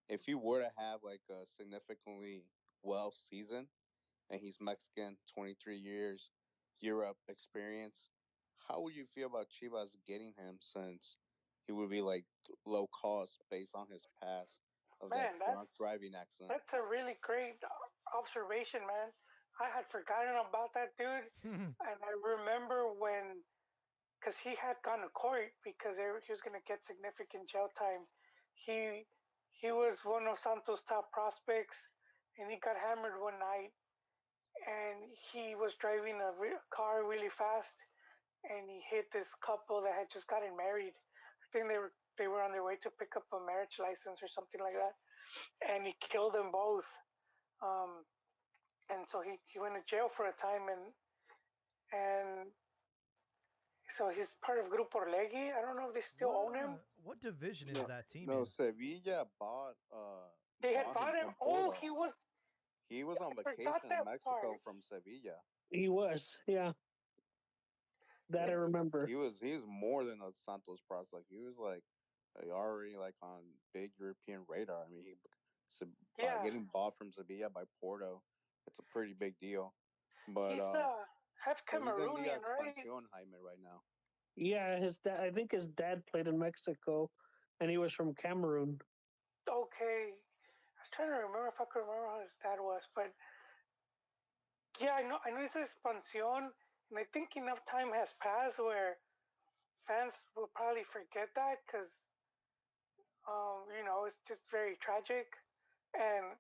If he were to have like a significantly well season, and he's Mexican, 23 years, Europe experience, how would you feel about Chivas getting him since he would be like low cost based on his past of that Man, drunk driving accident? that's a really great observation, man. I had forgotten about that dude, and I remember when, because he had gone to court because he was going to get significant jail time. He he was one of Santos' top prospects, and he got hammered one night, and he was driving a car really fast, and he hit this couple that had just gotten married. I think they were on their way to pick up a marriage license or something like that, and he killed them both. Um, and so he went to jail for a time, and so he's part of Grupo Orlegui. I don't know if they still own him. What division is No, that team no, in? Sevilla They had bought him bought him. from Oh, Porto. he was. He was on I forgot vacation in that Mexico part. from Sevilla. He was, yeah, that I Yeah, remember. he was more than a Santos prospect. He was like already like on big European radar. I mean, Yeah, getting bought from Sevilla by Porto, it's a pretty big deal. But he's half but he's in Liga Cameroonian, right? Expansión, Jaime, right now. Yeah, his dad. I think his dad played in Mexico, and he was from Cameroon. Okay, I was trying to remember if I could remember how his dad was, but yeah, I know it's Expansión, and I think enough time has passed where fans will probably forget that because it's just very tragic. And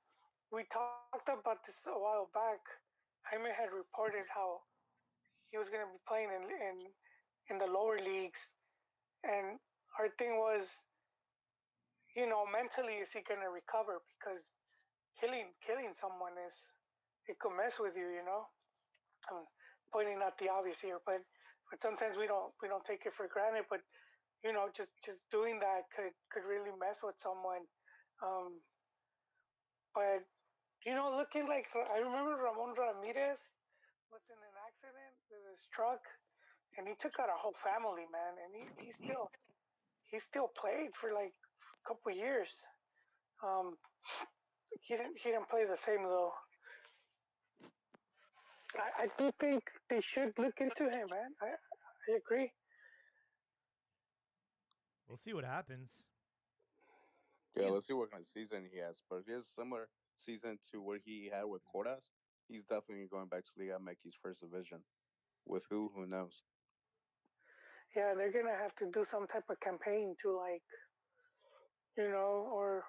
we talked about this a while back. Jaime had reported how he was going to be playing in the lower leagues, and our thing was, mentally, is he going to recover? Because killing someone is, it could mess with you. I'm pointing out the obvious here, but sometimes we don't take it for granted. But just doing that could really mess with someone. Um, but looking like, I remember Ramon Ramirez was in an accident with his truck, and he took out a whole family, man. And he still played for like a couple years. Um, he didn't play the same though. I do think they should look into him, man. I agree. We'll see what happens. Yeah, He's let's see what kind of season he has. But if he has a similar season to what he had with Cordas, he's definitely going back to Liga MX first division. With who? Who knows? Yeah, they're gonna have to do some type of campaign to, like, or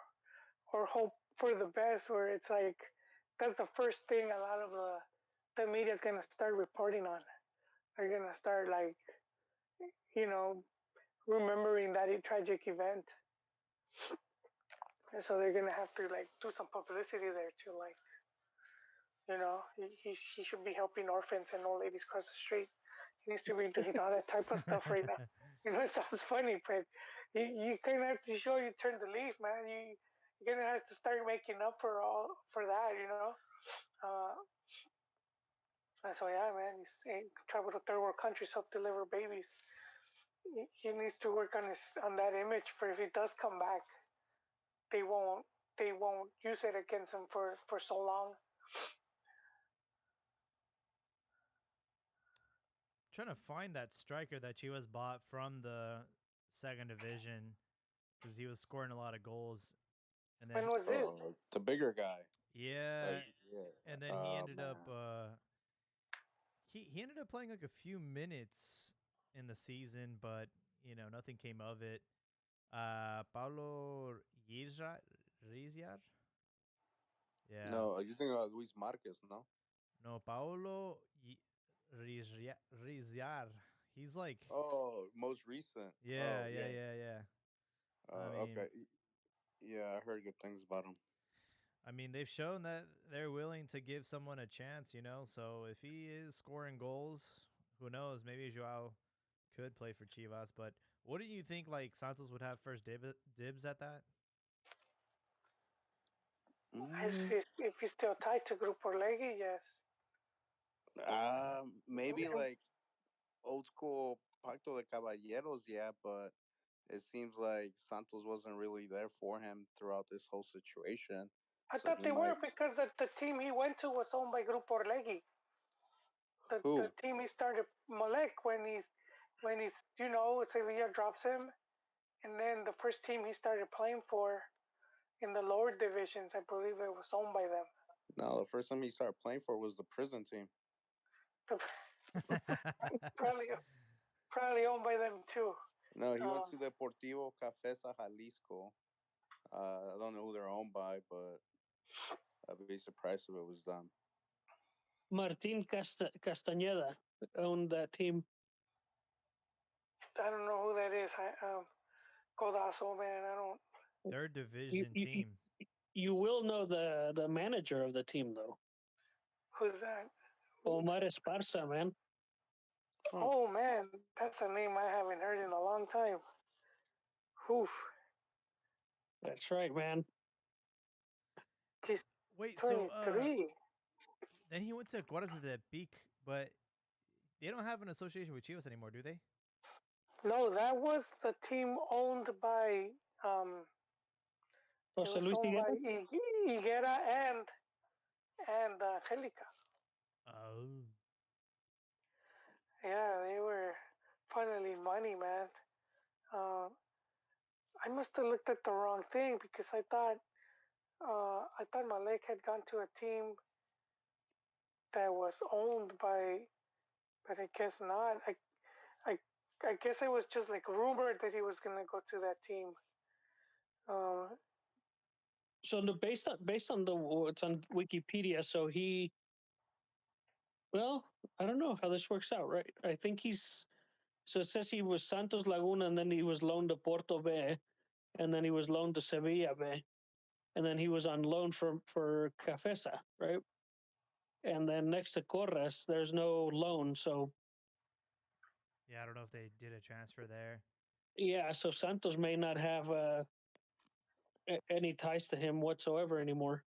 hope for the best. Where it's like that's the first thing a lot of the media is gonna start reporting on. They're gonna start, like, you know remembering that tragic event, and so they're gonna have to, like, do some publicity there to, like, he should be helping orphans and old ladies cross the street. He needs to be doing all that type of stuff right now. It sounds funny, but you kind of have to show you turn the leaf, man. You're gonna have to start making up for that. Uh, and so yeah, man, he's travel to third world countries, help deliver babies. He needs to work on that image for if he does come back, they won't use it against him for so long. trying to find that striker that Chivas bought from the second division because he was scoring a lot of goals, and then When was this? The bigger guy. yeah, Like, yeah. and then he ended up Man. he ended up playing like a few minutes in the season, but nothing came of it. Paulo Riziar, yeah, No, you think Luis Marquez? No. no, Paulo Riziar. He's like, Oh, most recent. Oh, yeah, yeah, yeah. yeah, yeah. I mean, Okay. Yeah, I heard good things about him. they've shown that they're willing to give someone a chance. So if he is scoring goals, who knows? Maybe Joao could play for Chivas. But wouldn't you think like Santos would have first dibs at that? Mm, If he's still tied to Grupo Orlegui, yes. maybe like old school Pacto de Caballeros, yeah, but it seems like Santos wasn't really there for him throughout this whole situation. I So thought he they were might. because the team he went to was owned by Grupo Orlegui. The Who? team he started Malek when he's Sevilla drops him, and then the first team he started playing for in the lower divisions, I believe it was owned by them. No, the first time he started playing for was the prison team. probably probably owned by them too. No, he went Um, to Deportivo Cafesa Jalisco. I don't know who they're owned by, but I'd be surprised if it was them. Martin Castañeda owned that team. I don't know who that is. Codazo, man. I don't. Third You, division you, you team. you will know the manager of the team though. Who's that? Omar Esparza, man. Huh. Oh man, that's a name I haven't heard in a long time. Oof. That's right, man. He's Wait, so 23. then he went to Guardas de Pic, but they don't have an association with Chivas anymore, do they? No, that was the team owned by. Um, it Jose was Luis owned by Higuera. Higuera and Angelica. Oh. Yeah, they were funneling money, man. Uh, I must have looked at the wrong thing because I thought Malek had gone to a team that was owned by, but I guess not. I, I guess it was just like rumored that he was gonna go to that team. Uh, So based on the it's on Wikipedia. So well, I don't know how this works out, right? I think he's so it says he was Santos Laguna, and then he was loaned to Porto B, and then he was loaned to Sevilla B, and then he was on loan for Cafesa, right? And then next to Corres, there's no loan, so Yeah, I don't know if they did a transfer there. yeah, so Santos may not have any ties to him whatsoever anymore.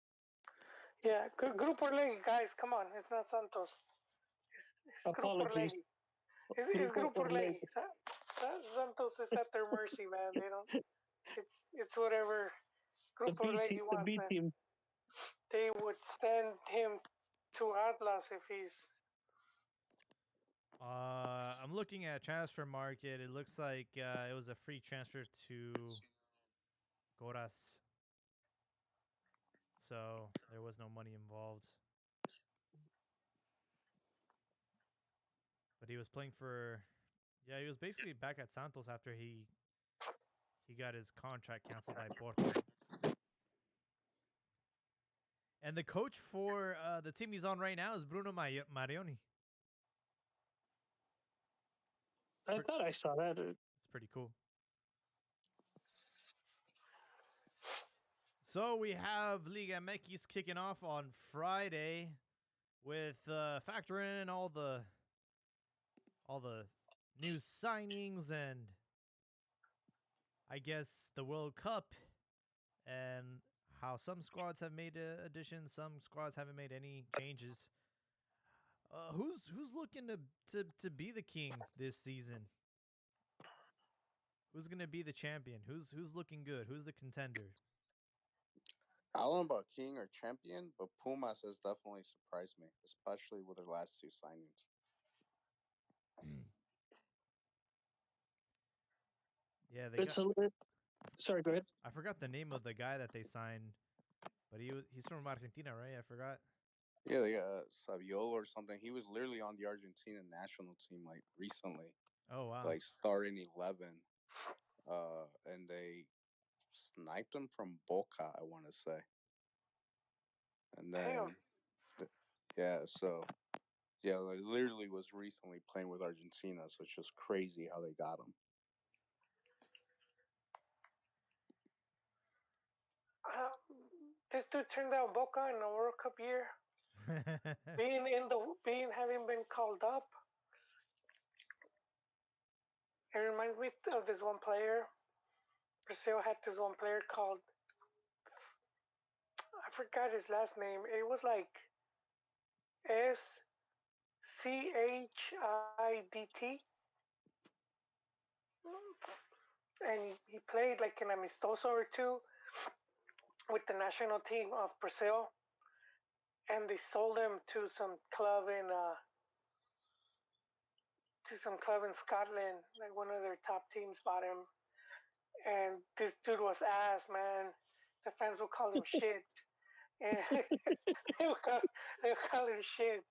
yeah, Grupo Orlegui, guys, come on, it's not Santos. It's Grupo Apologies, Orlegui. It's Grupo Grupo Orlegui, Orlegui. Santos is at their mercy, man. They don't. It's whatever Grupo Orlegui the wants, B man. team. They would send him to Atlas if he's. I'm looking at transfer market. It looks like it was a free transfer to Goras, so there was no money involved. But he was playing for, yeah, he was basically back at Santos after he got his contract canceled by Porto. And the coach for the team he's on right now is Bruno Marioni. I thought I saw that. It's pretty cool. So we have Liga MX kicking off on Friday with factoring in all the new signings and I guess the World Cup and how some squads have made additions, some squads haven't made any changes. Who's looking to be the king this season? Who's gonna be the champion? Who's looking good? Who's the contender? I don't know about king or champion, but Pumas has definitely surprised me, especially with their last two signings. Yeah, they got. It's a sorry. Go ahead. I forgot the name of the guy that they signed, but he's from Argentina, right? I forgot. Yeah, they got Saviola or something. He was literally on the Argentina national team like recently, Oh wow. like starting 11, and they sniped him from Boca, I want to say, and Damn. then yeah, so yeah, like literally was recently playing with Argentina, so it's just crazy how they got him. This dude turned out Boca in a World Cup year. Being having been called up, it reminds me of this one player. Brazil had this one player called, I forgot his last name. It was like S CHIDT, and he played like an amistoso or two with the national team of Brazil, and they sold him to some club in Scotland. Like one of their top teams bought him, and this dude was ass, man. The fans would call him shit, and they would call, they would call him shit.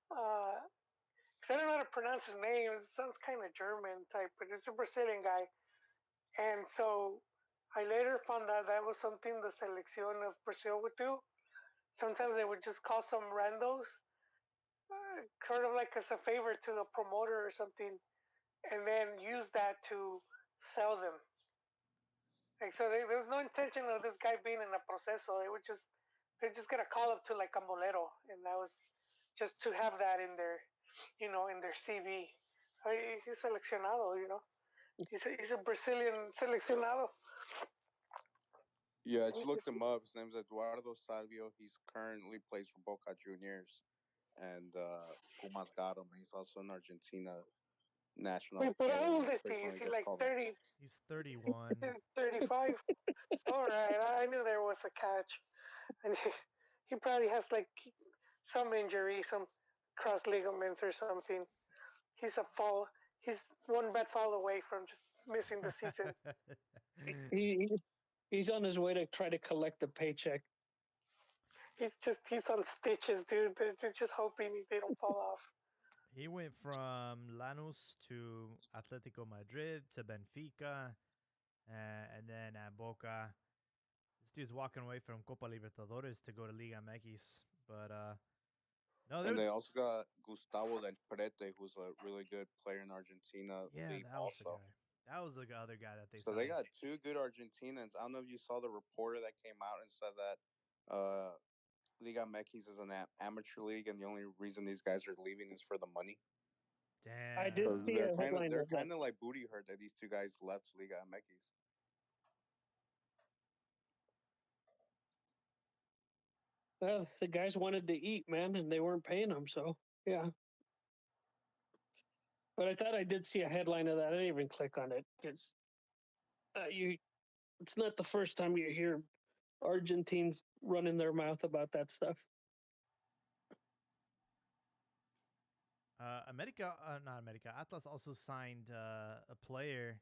Cause I don't know how to pronounce his name. It sounds kind of German type, but it's a Brazilian guy. And so I later found out that was something the selección of Brazil would do. Sometimes they would just call some randos, sort of like as a favor to the promoter or something, and then use that to sell them. Like so, there was no intention of this guy being in a proceso. They just get a call up to like a bolero, and that was just to have that in their, in their CV. He's seleccionado, he's a Brazilian seleccionado. Yeah, I just looked him up. His name's Eduardo Salvio. He's currently plays for Boca Juniors, and Pumas got him. He's also an Argentina national Wait, but player. how old And is he? Is frequently he gets like called up. 30, He's 31. 35? All right, I knew there was a catch. And he probably has like some injury, some cross ligaments or something. He's a fall. He's one bad fall away from just missing the season. He he's on his way to try to collect the paycheck. He's on stitches, dude. They're just hoping they don't fall off. He went from Lanús to Atletico Madrid to Benfica, and then at Boca. This dude's walking away from Copa Libertadores to go to Liga MX. But no, And there's they also got Gustavo Del Prete, who's a really good player in Argentina yeah, league that was the also. guy. That was the other guy that they So they signed. got two good Argentinians. I don't know if you saw the reporter that came out and said that Liga MX is an amateur league, and the only reason these guys are leaving is for the money. I did Damn. Because see a headline they're of that. kind of like booty hurt that these two guys left Liga MX. Well, the guys wanted to eat, man, and they weren't paying them. So yeah. But I thought I did see a headline of that. I didn't even click on it. You. It's not the first time you hear Argentines running their mouth about that stuff. America, not America. Atlas also signed a player,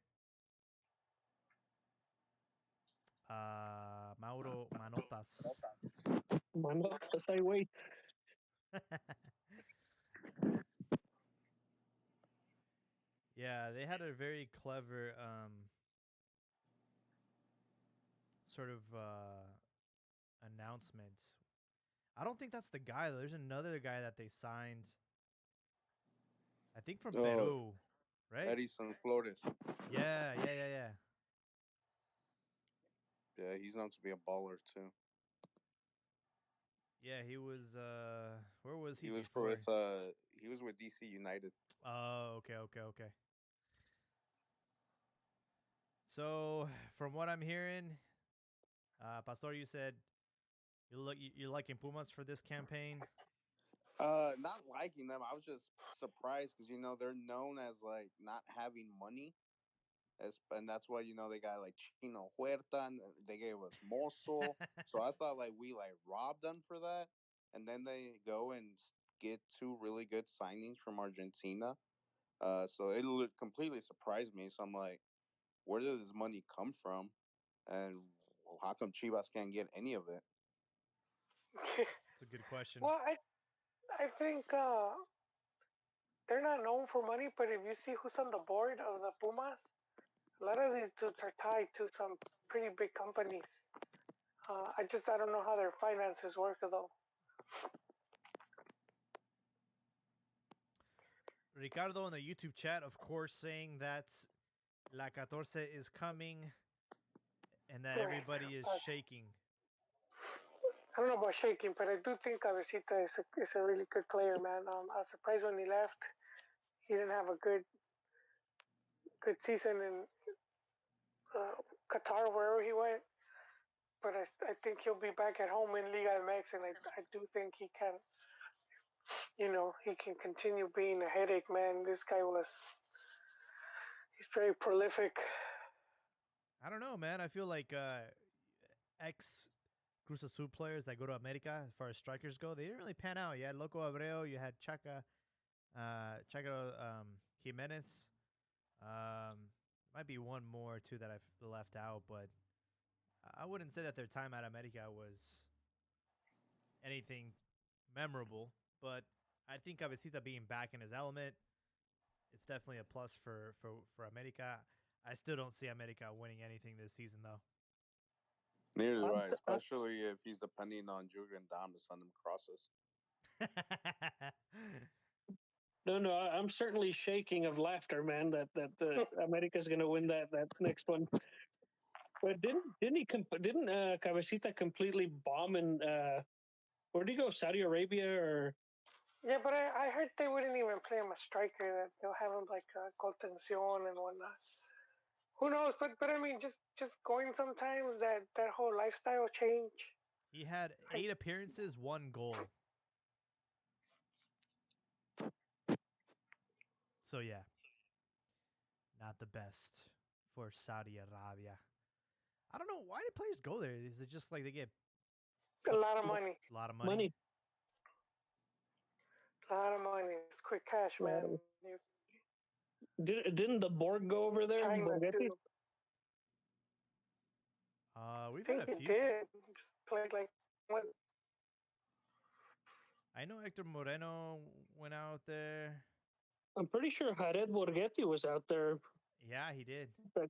Mauro Manotas. Manotas, I wait. Yeah, they had a very clever sort of announcement. I don't think that's the guy though. There's another guy that they signed. I think from Peru, right? Edison Flores. Yeah. Yeah, he's known to be a baller too. Yeah, he was. Where was he He was before? he was with DC United. Oh, okay. So, from what I'm hearing, Pastor, you said you're liking Pumas for this campaign. Not liking them. I was just surprised because they're known as like not having money, and that's why they got like Chino Huerta, and they gave us Mozo. So I thought like we like robbed them for that, and then they go and get two really good signings from Argentina. So it completely surprised me. So I'm like, where did this money come from, and how come Chivas can't get any of it? It's a good question. Well, I think they're not known for money, but if you see who's on the board of the Pumas, a lot of these dudes are tied to some pretty big companies. I don't know how their finances work though. Ricardo in the YouTube chat, of course, saying that La Catorce is coming and that Right. everybody is shaking. I don't know about shaking, but I do think Cabecita is a really good player, man. I was surprised when he left. He didn't have a good season in Qatar, wherever he went. But I think he'll be back at home in Liga MX, and I do think he can he can continue being a headache, man. This guy he's very prolific. I don't know, man. I feel like ex Cruz Azul players that go to America, as far as strikers go, they didn't really pan out. You had Loco Abreu, you had Chaca Jimenez. Might be one more too that I've left out, but I wouldn't say that their time at America was anything memorable. But I think Cabecita being back in his element, it's definitely a plus for America. I still don't see America winning anything this season, though. Neither do I'm, I, especially if he's depending on Jurgen Damm to send him crosses. no, I'm certainly shaking of laughter, man. That the America's going to win that next one. But didn't Cabecita completely bomb in where did he go? Saudi Arabia or Yeah, but I heard they wouldn't even play him a striker. That they'll have him like contención and whatnot. Who knows? But I mean, just going sometimes that whole lifestyle change. He had 8 appearances, 1 goal. So yeah, not the best for Saudi Arabia. I don't know why do players go there. Is it just like they get A lot of money. a lot of money? A lot of money. It's quick cash, man. Didn't the Borg go over there? China Borghetti? too. We've I had think a he few. did. Just played like one. I know Hector Moreno went out there. I'm pretty sure Jared Borghetti was out there. Yeah, he did. But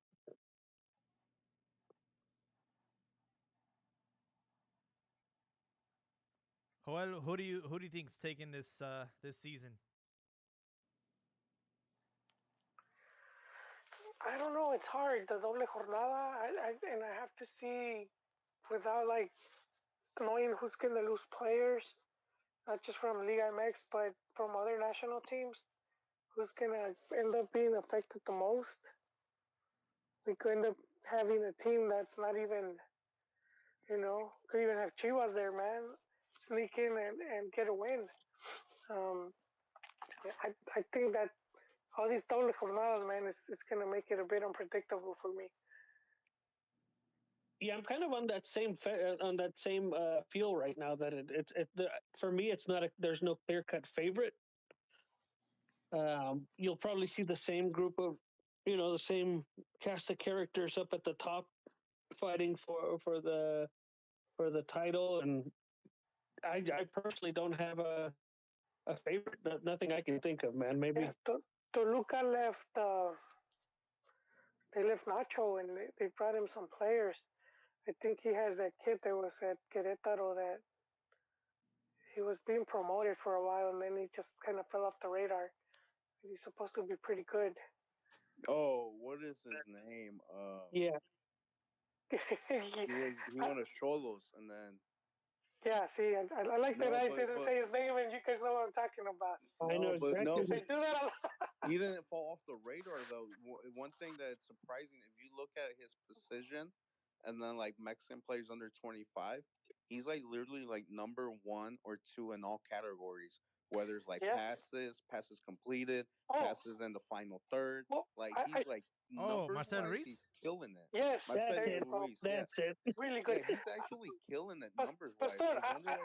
Joel, who do you think's taking this season? I don't know. It's hard. The doble jornada. And I have to see without like knowing who's gonna lose players, not just from Liga MX but from other national teams. Who's gonna end up being affected the most? We could end up having a team that's not even, could even have Chivas there, man, sneak in and get a win. Um, I think that all these doble jornadas, man, is gonna make it a bit unpredictable for me. yeah, I'm kind of on that same feel right now that for me it's not there's no clear cut favorite. You'll probably see the same group of the same cast of characters up at the top fighting for the title, and I personally don't have a favorite. Nothing I can think of, man. Maybe Toluca left. They left Nacho and they brought him some players. I think he has that kid that was at Querétaro that he was being promoted for a while and then he just kind of fell off the radar. He's supposed to be pretty good. Oh, what is his name? yeah. He went to Cholos and then. Yeah, see, I like that I didn't say his name and you guys know what I'm talking about. I know exactly. They do that a lot. He didn't fall off the radar though. One thing that's surprising, if you look at his precision, and then like Mexican players under 25, he's like literally like number 1 or 2 in all categories. Whether it's like passes completed, passes in the final third. Well, like he's like numbers Marcel wise, Ruiz? he's killing it. Yes, Marcel that's it. Ruiz, That's it. Really good. Yeah, he's actually killing it numbers But wise.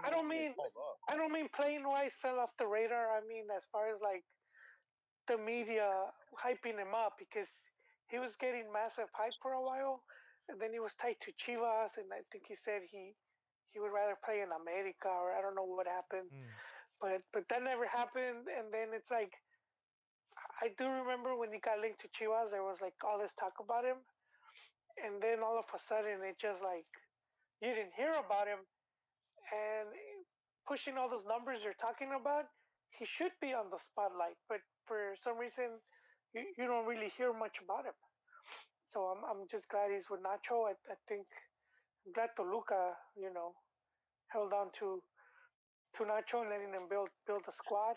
I don't mean playing wise fell off the radar. I mean as far as like the media hyping him up because he was getting massive hype for a while, and then he was tied to Chivas, and I think he said he would rather play in America or I don't know what happened, but that never happened. And then it's like I do remember when he got linked to Chivas, there was like all this talk about him, and then all of a sudden it just like you didn't hear about him, and pushing all those numbers you're talking about, he should be on the spotlight, but for some reason, you don't really hear much about him. So I'm just glad he's with Nacho. I think I'm glad Toluca, held on to Nacho and letting him build a squad.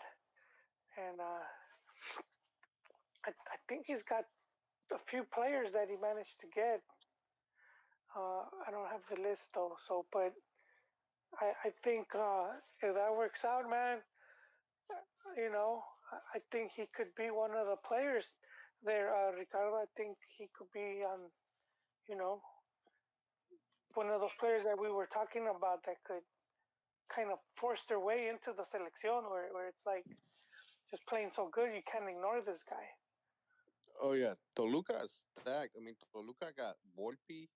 And I think he's got a few players that he managed to get. I don't have the list though, but I think if that works out, man, You know, I think he could be one of the players there, Ricardo. I think he could be you know, one of those players that we were talking about that could kind of force their way into the selección, where it's like just playing so good you can't ignore this guy. Oh yeah, Toluca is stacked. I mean, Toluca got Volpi,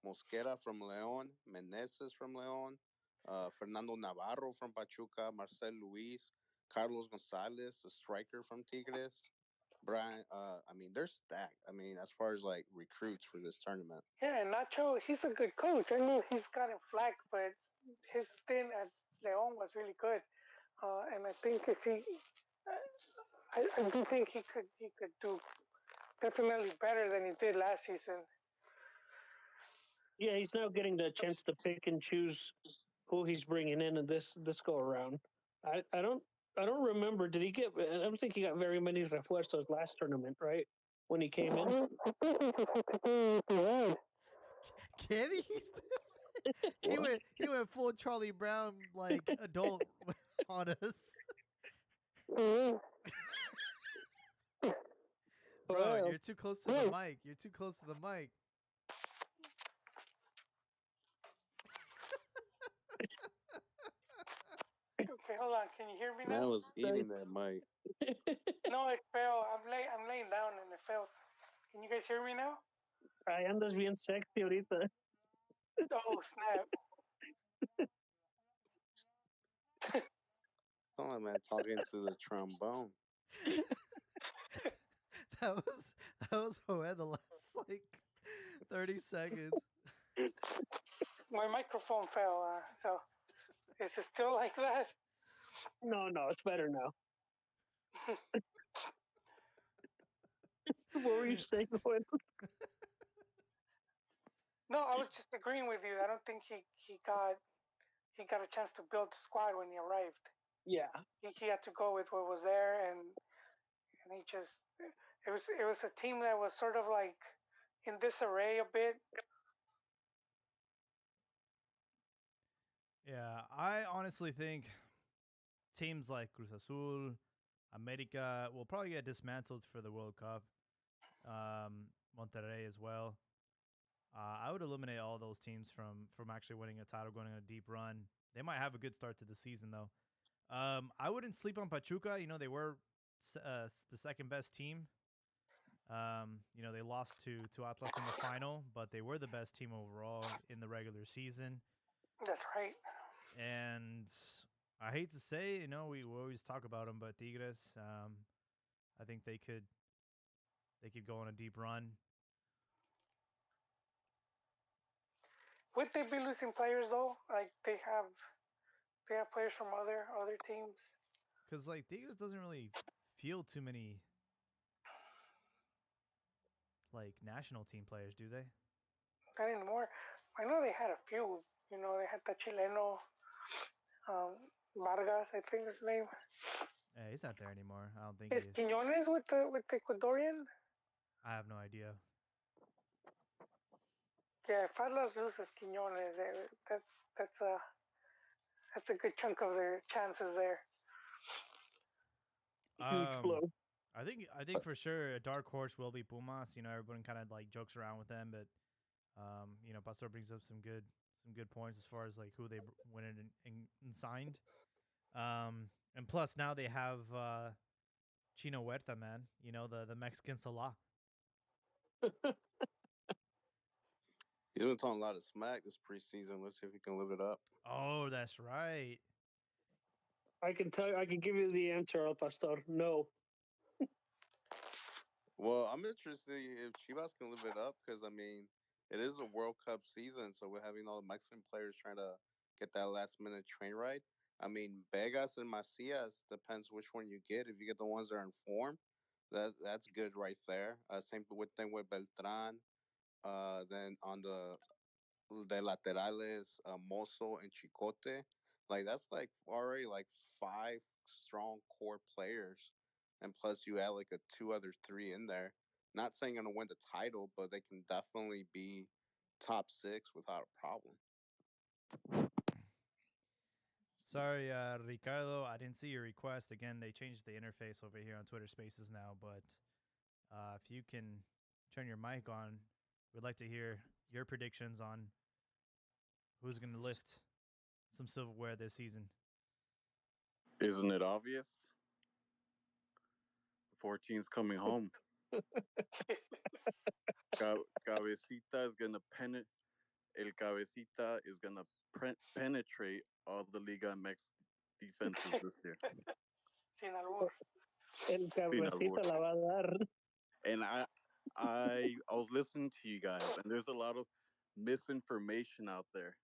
Mosquera from León, Meneses from León, Fernando Navarro from Pachuca, Marcel Luis, Carlos Gonzalez, a striker from Tigres. Brian, I mean, they're stacked. I mean, as far as like recruits for this tournament. Yeah, and Nacho, he's a good coach. I know he's gotten flack, but his stint at León was really good. And I think if he, I do think he could do definitely better than he did last season. Yeah, he's now getting the chance to pick and choose who he's bringing in this go around. I don't remember. Did he get? I don't think he got very many refuerzos last tournament, right? When he came in. I think he just had to do what he had. Can he? He went full Charlie Brown like adult on us. Yeah. Bro, Well, you're too close to the mic. You're too close to the mic. Okay, hold on. Can you hear me Man now? was eating that mic. No, it fell. I'm laying down and it fell. Can you guys hear me now? Ay, andas bien sexy ahorita. Oh snap! Sound like man talking to the trombone. that was that was Joel the last like 30 seconds. My microphone fell. So is it still like that? No, it's better now. What were you saying? No, I was just agreeing with you. I don't think he got a chance to build the squad when he arrived. Yeah, He had to go with what was there, and he just it was a team that was sort of like in disarray a bit. Yeah, I honestly think teams like Cruz Azul, America will probably get dismantled for the World Cup. Monterrey as well. I would eliminate all those teams from actually winning a title, going on a deep run. They might have a good start to the season though. I wouldn't sleep on Pachuca. You know they were the second best team. They lost to Atlas in the final, but they were the best team overall in the regular season. That's right. And I hate to say, we always talk about them, but Tigres, I think they could go on a deep run. Would they be losing players though? Like they have players from other teams. Because like Tigres doesn't really field too many like national team players, do they? Not anymore. I know they had a few. They had the Chileno, um, Vargas, I think his name. He's not there anymore. I don't think he Is is. Quiñones with the Ecuadorian? I have no idea. Yeah, if Atlas loses Quiñones, that's a that's a good chunk of their chances there. huge Um, blow. I think for sure a dark horse will be Pumas. Everyone kind of like jokes around with them, but Pastor brings up some good points as far as like who they went in and signed. And plus now they have Chino Huerta, man. The Mexican Salah. He's been talking a lot of smack this preseason. Let's see if he can live it up. Oh, that's right. I can tell you, I can give you the answer, Al Pastor. No. Well, I'm interested if Chivas can live it up because I mean it is a World Cup season, so we're having all the Mexican players trying to get that last minute train ride. I mean Vegas and Macias depends which one you get. If you get the ones that are in form, that's good right there. Same with thing with Beltran. Then on the de laterales, Mozo and Chicote. Like that's like already like five strong core players, and plus you add like a two other three in there. Not saying gonna win the title, but they can definitely be top six without a problem. Sorry, Ricardo, I didn't see your request. Again, they changed the interface over here on Twitter Spaces now, but if you can turn your mic on, we'd like to hear your predictions on who's going to lift some silverware this season. Isn't it obvious? The 14's coming home. Cabecita is gonna El Cabecita is gonna penetrate all the Liga MX defenses this year. Sin albur. El Sin albur. cabecita la va a dar. And I was listening to you guys, and there's a lot of misinformation out there.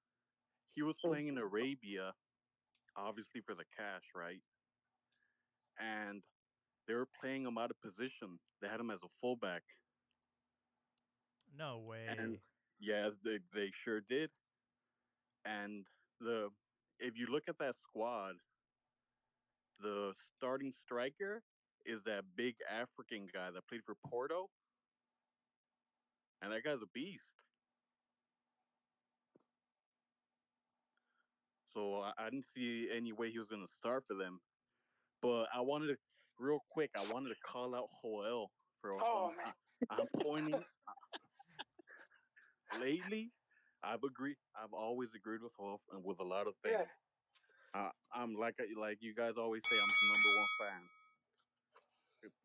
He was playing in Arabia, obviously for the cash, right? And they were playing him out of position. They had him as a fullback, No and way. yes, they sure did. And the if you look at that squad, the starting striker is that big African guy that played for Porto, and that guy's a beast. So I didn't see any way he was going to start for them. But I wanted to, real quick, I wanted to call out Joel for. Oh man. I'm pointing. Lately, I've always agreed with Joel and with a lot of Yeah. things. I'm like you guys always say, I'm the number one fan.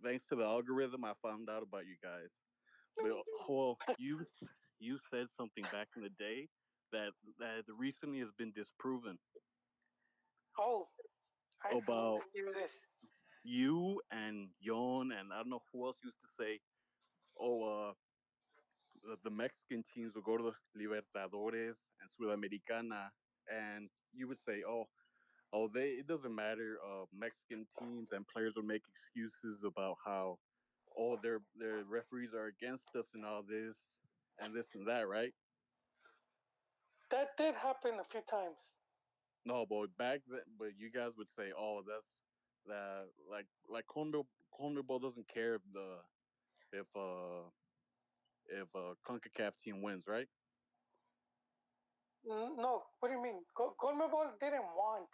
Thanks to the algorithm, I found out about you guys. But Joel, you said something back in the day that recently has been disproven Oh, I about hear this. you and Yon and I don't know who else used to say, oh, the Mexican teams will go to the Libertadores and Sudamericana, and you would say, it doesn't matter. Mexican teams and players would make excuses about how, their referees are against us and all this and that, right? That did happen a few times. No, but back then, but you guys would say, oh, that's that like Conmebol doesn't care if uh Concacaf team wins, right? No, what do you mean? Conmebol didn't want.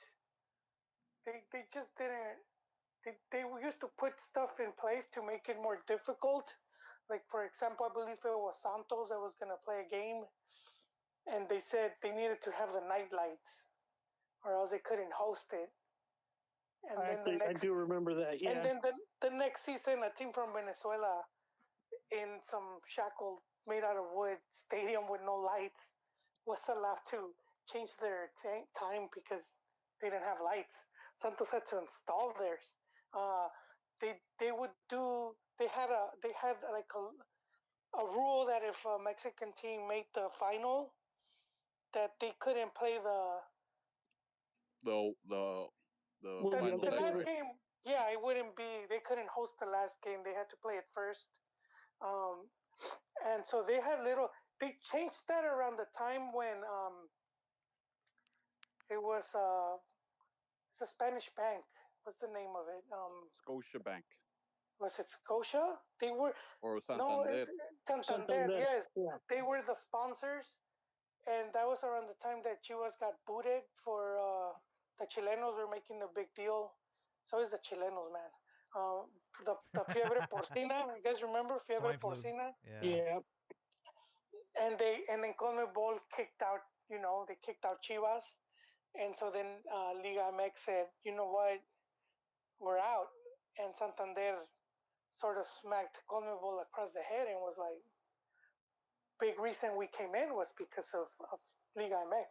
They just didn't. They used to put stuff in place to make it more difficult. Like for example, I believe it was Santos that was gonna play a game, and they said they needed to have the night lights, or else they couldn't host it. And then the I next, do remember that. and Yeah. then the next season, a team from Venezuela in some shackled, made out of wood stadium with no lights was allowed to change their time because they didn't have lights. Santos had to install theirs. Uh, they would do. They had like a rule that if a Mexican team made the final, that they couldn't play The the the Well, yeah, final the the leg, last right? favorite. game. Yeah, it wouldn't be. They couldn't host the last game. They had to play it first. Um, and so they had little. They changed that around the time when it was it's a Spanish bank. What's the name of it? Scotiabank Was it Scotia? They were or no, Santander. Santander. Santander. Yes, Yeah. they were the sponsors, and that was around the time that Chivas got booted for the Chilenos were making a big deal. So is the Chilenos, man. The fiebre porcina. You guys remember fiebre Swine flu. porcina? Yeah. Yeah. And then Conmebol kicked out. They kicked out Chivas, and so then Liga MX said, you know what, we're out. And Santander sort of smacked Conmebol across the head and was like, big reason we came in was because of Liga MX.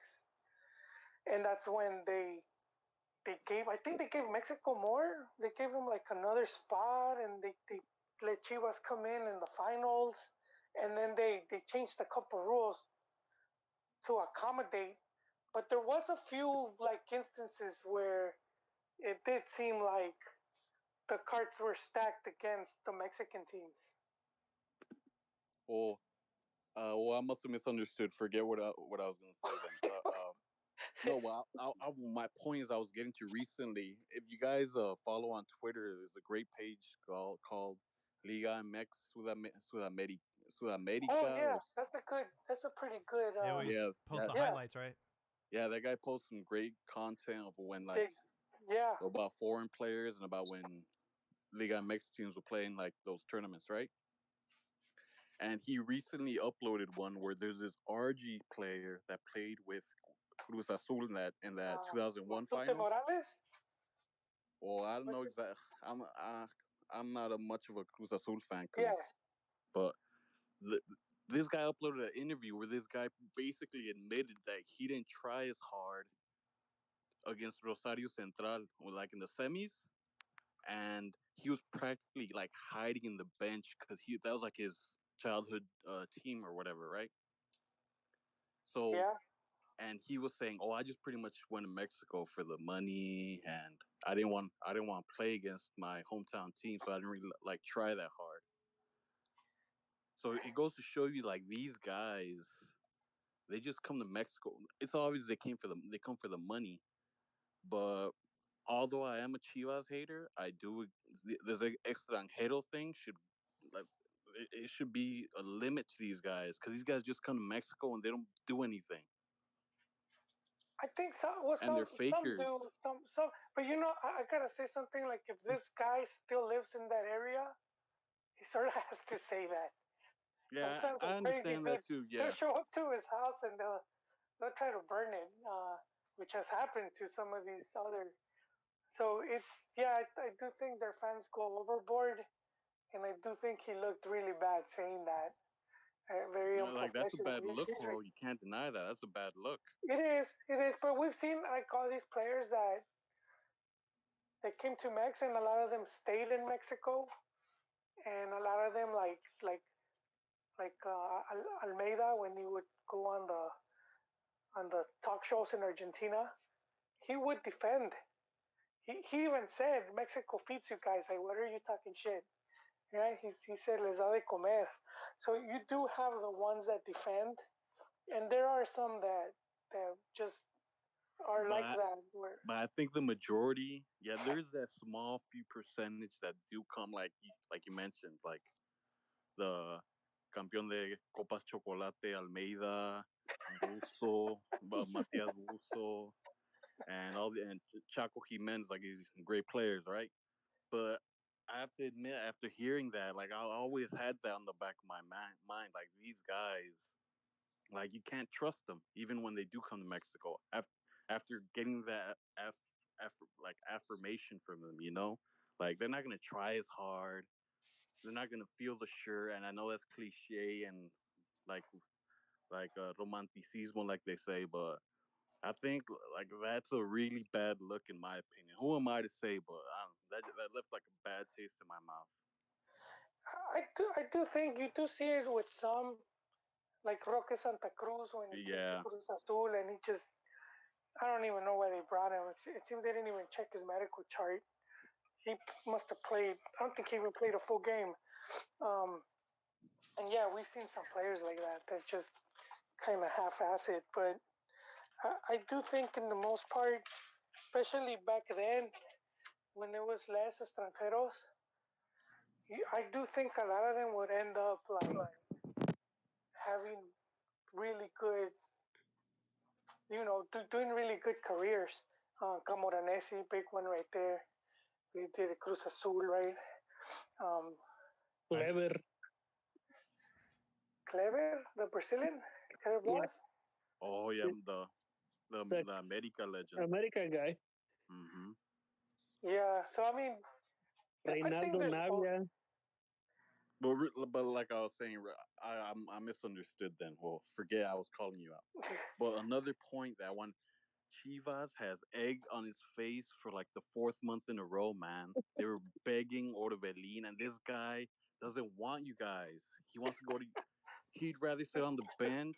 And that's when they gave, I think they gave Mexico more. They gave them like another spot, and they let Chivas come in the finals. And then they changed a couple rules to accommodate. But there was a few like instances where it did seem like the cards were stacked against the Mexican teams. Well, I must have misunderstood. Forget what I was gonna say then. But no, well, my point is I was getting to recently. If you guys follow on Twitter, there's a great page called Liga MX Oh Sudamerica yeah, or that's a pretty good. They always yeah, post the Yeah, highlights, right? Yeah, that guy posts some great content of when like They, yeah, about foreign players and about when Liga MX teams were playing like those tournaments, right? And he recently uploaded one where there's this RG player that played with Cruz Azul in that 2001 Matute final. Morales. Well, I don't Was know it? exactly. I'm not a much of a Cruz Azul fan, Yeah, but the, this guy uploaded an interview where this guy basically admitted that he didn't try as hard against Rosario Central, like in the semis, and he was practically like hiding in the bench because he that was like his childhood team or whatever, right? So yeah. and he was saying, "Oh, I just pretty much went to Mexico for the money, and I didn't want to play against my hometown team, so I didn't really like try that hard." So it goes to show you, like these guys, they just come to Mexico. It's obvious they come for the money, but although I am a Chivas hater, I do there's a extranjero thing should like it should be a limit to these guys because these guys just come to Mexico and they don't do anything, I think some, well, and they're some fakers. do, some. But you know, I gotta say something. Like, if this guy still lives in that area, he sort of has to say that. Those Yeah, fans I are crazy, understand that dude. too. They'll Yeah, show up to his house and they'll try to burn it, which has happened to some of these other. So it's, yeah, I do think their fans go overboard, and I do think he looked really bad saying that. Very like that's a unprofessional. bad look, bro. You can't deny that. That's a bad look. It is. But we've seen like all these players that came to Mex, and a lot of them stayed in Mexico, and a lot of them Almeida, when he would go on the talk shows in Argentina, he would defend. He even said Mexico feeds you guys. Like, what are you talking shit? Right? He said les da de comer. So you do have the ones that defend, and there are some that just are But like I, that. Where but I think the majority, yeah, there's that small few percentage that do come like you mentioned, like the campeón de Copas Chocolate Almeida, Buso, Matias Buso, and Chaco Jimenez, like these great players, right? But I have to admit, after hearing that, like I always had that on the back of my mind, like these guys, like you can't trust them, even when they do come to Mexico. After getting that like affirmation from them, like they're not gonna try as hard. They're not gonna feel the shirt, and I know that's cliche and like romanticismo, like they say, but I think like that's a really bad look in my opinion. Who am I to say? But that left like a bad taste in my mouth. I do think you do see it with some, like Roque Santa Cruz when he came to Yeah, Cruz Azul, and he just, I don't even know why they brought him. It seemed they didn't even check his medical chart. He must have played. I don't think he even played a full game. Um, and yeah, we've seen some players like that just kind of half-ass it. But I do think, in the most part, especially back then when there was less extranjeros, I do think a lot of them would end up like having really good, doing really good careers. Camoranesi, big one right there. We did Cruz Azul, right? Um, I Clever. Clever, the Brazilian, Clever Yeah, Boas. oh yeah, the, the the the America legend. America guy, Hmm. Yeah, so I mean, I think Reinaldo there's both. Navia. But like I was saying, I misunderstood then. Well, forget I was calling you out. But another point that one Chivas has egg on his face for like the fourth month in a row, man. They were begging Orbelin, and this guy doesn't want you guys. He wants to go to. He'd rather sit on the bench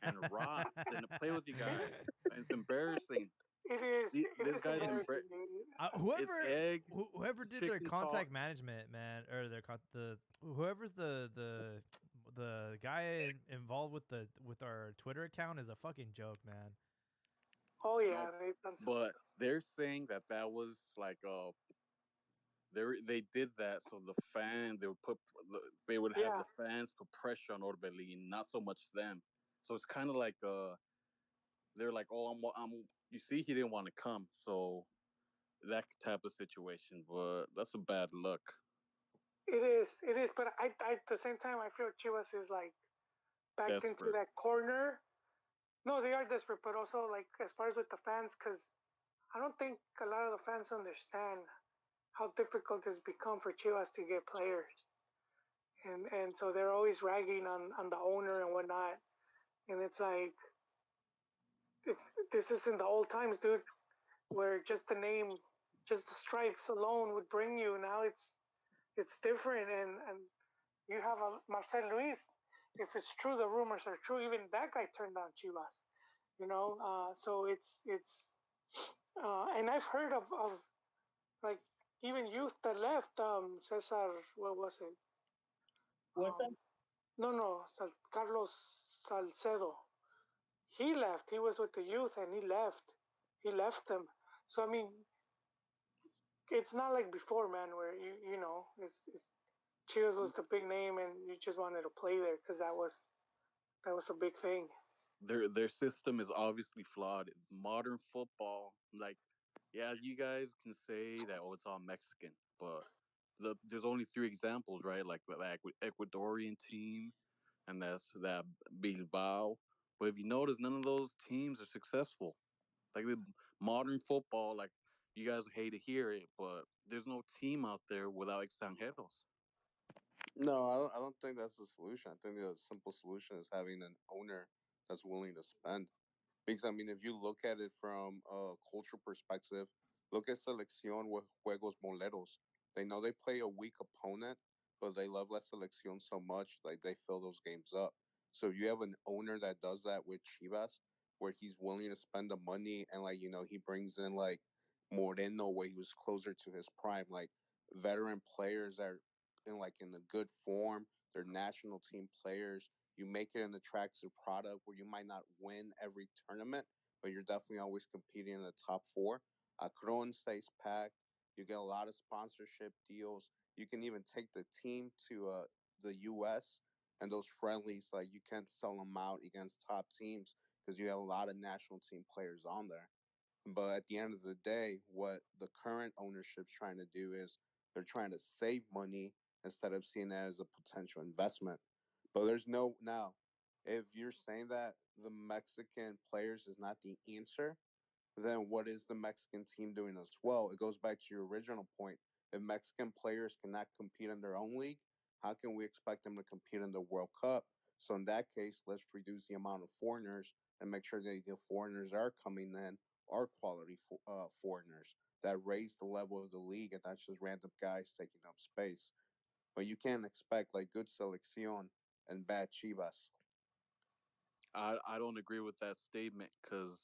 and rot than to play with you guys. And it's embarrassing. It This is guy's embarrassing, dude. it's Whoever egg, whoever did their chicken talk. contact management, man, or the whoever's the guy involved with our Twitter account is a fucking joke, man. Oh No, yeah, they've done some but stuff. they're saying that was like they did that so they would have Yeah, the fans put pressure on Orbelin, not so much them. So it's kind of like they're like, oh, I'm. You see, he didn't want to come, so that type of situation. But that's a bad look. It is. But at the same time, I feel Chivas is like backed into Desperate. that corner. No, they are desperate, but also like as far as with the fans, because I don't think a lot of the fans understand how difficult it's become for Chivas to get players, and so they're always ragging on the owner and whatnot, and it's like it's this isn't the old times, dude, where just the name, just the stripes alone would bring you. Now it's different, and you have a Marcel Luis. If it's true, the rumors are true. Even that guy turned down Chivas, you know. So it's and I've heard of like even youth that left. Cesar, what was it? What's that? Um, no, Carlos Salcedo. He left. He was with the youth, and he left. He left them. So I mean, it's not like before, man, where you know it's Chivas was the big name, and you just wanted to play there because that was a big thing. Their system is obviously flawed. Modern football, like, yeah, you guys can say that, oh, it's all Mexican, but there's only three examples, right? Like the Ecuadorian team, and that's that Bilbao. But if you notice, none of those teams are successful. Like the modern football, like, you guys hate to hear it, but there's no team out there without extranjeros. No, I don't think that's the solution. I think the simple solution is having an owner that's willing to spend. Because I mean, if you look at it from a culture perspective, look at Selección with Juegos Moleros. They know they play a weak opponent, but they love La Selección so much, like they fill those games up. So if you have an owner that does that with Chivas, where he's willing to spend the money and like he brings in like Moreno, where he was closer to his prime, like veteran players that are in a good form. They're national team players. You make it an attractive product where you might not win every tournament, but you're definitely always competing in the top four. Akron stays packed. You get a lot of sponsorship deals. You can even take the team to the U.S. and those friendlies. Like you can't sell them out against top teams because you have a lot of national team players on there. But at the end of the day, what the current ownership's trying to do is they're trying to save money instead of seeing it as a potential investment. But there's no now. If you're saying that the Mexican players is not the answer, then what is the Mexican team doing as well? It goes back to your original point. If Mexican players cannot compete in their own league, how can we expect them to compete in the World Cup? So in that case, let's reduce the amount of foreigners and make sure that the foreigners that are coming in are quality foreigners that raise the level of the league and not just random guys taking up space. But you can't expect like good selección and bad Chivas. I don't agree with that statement because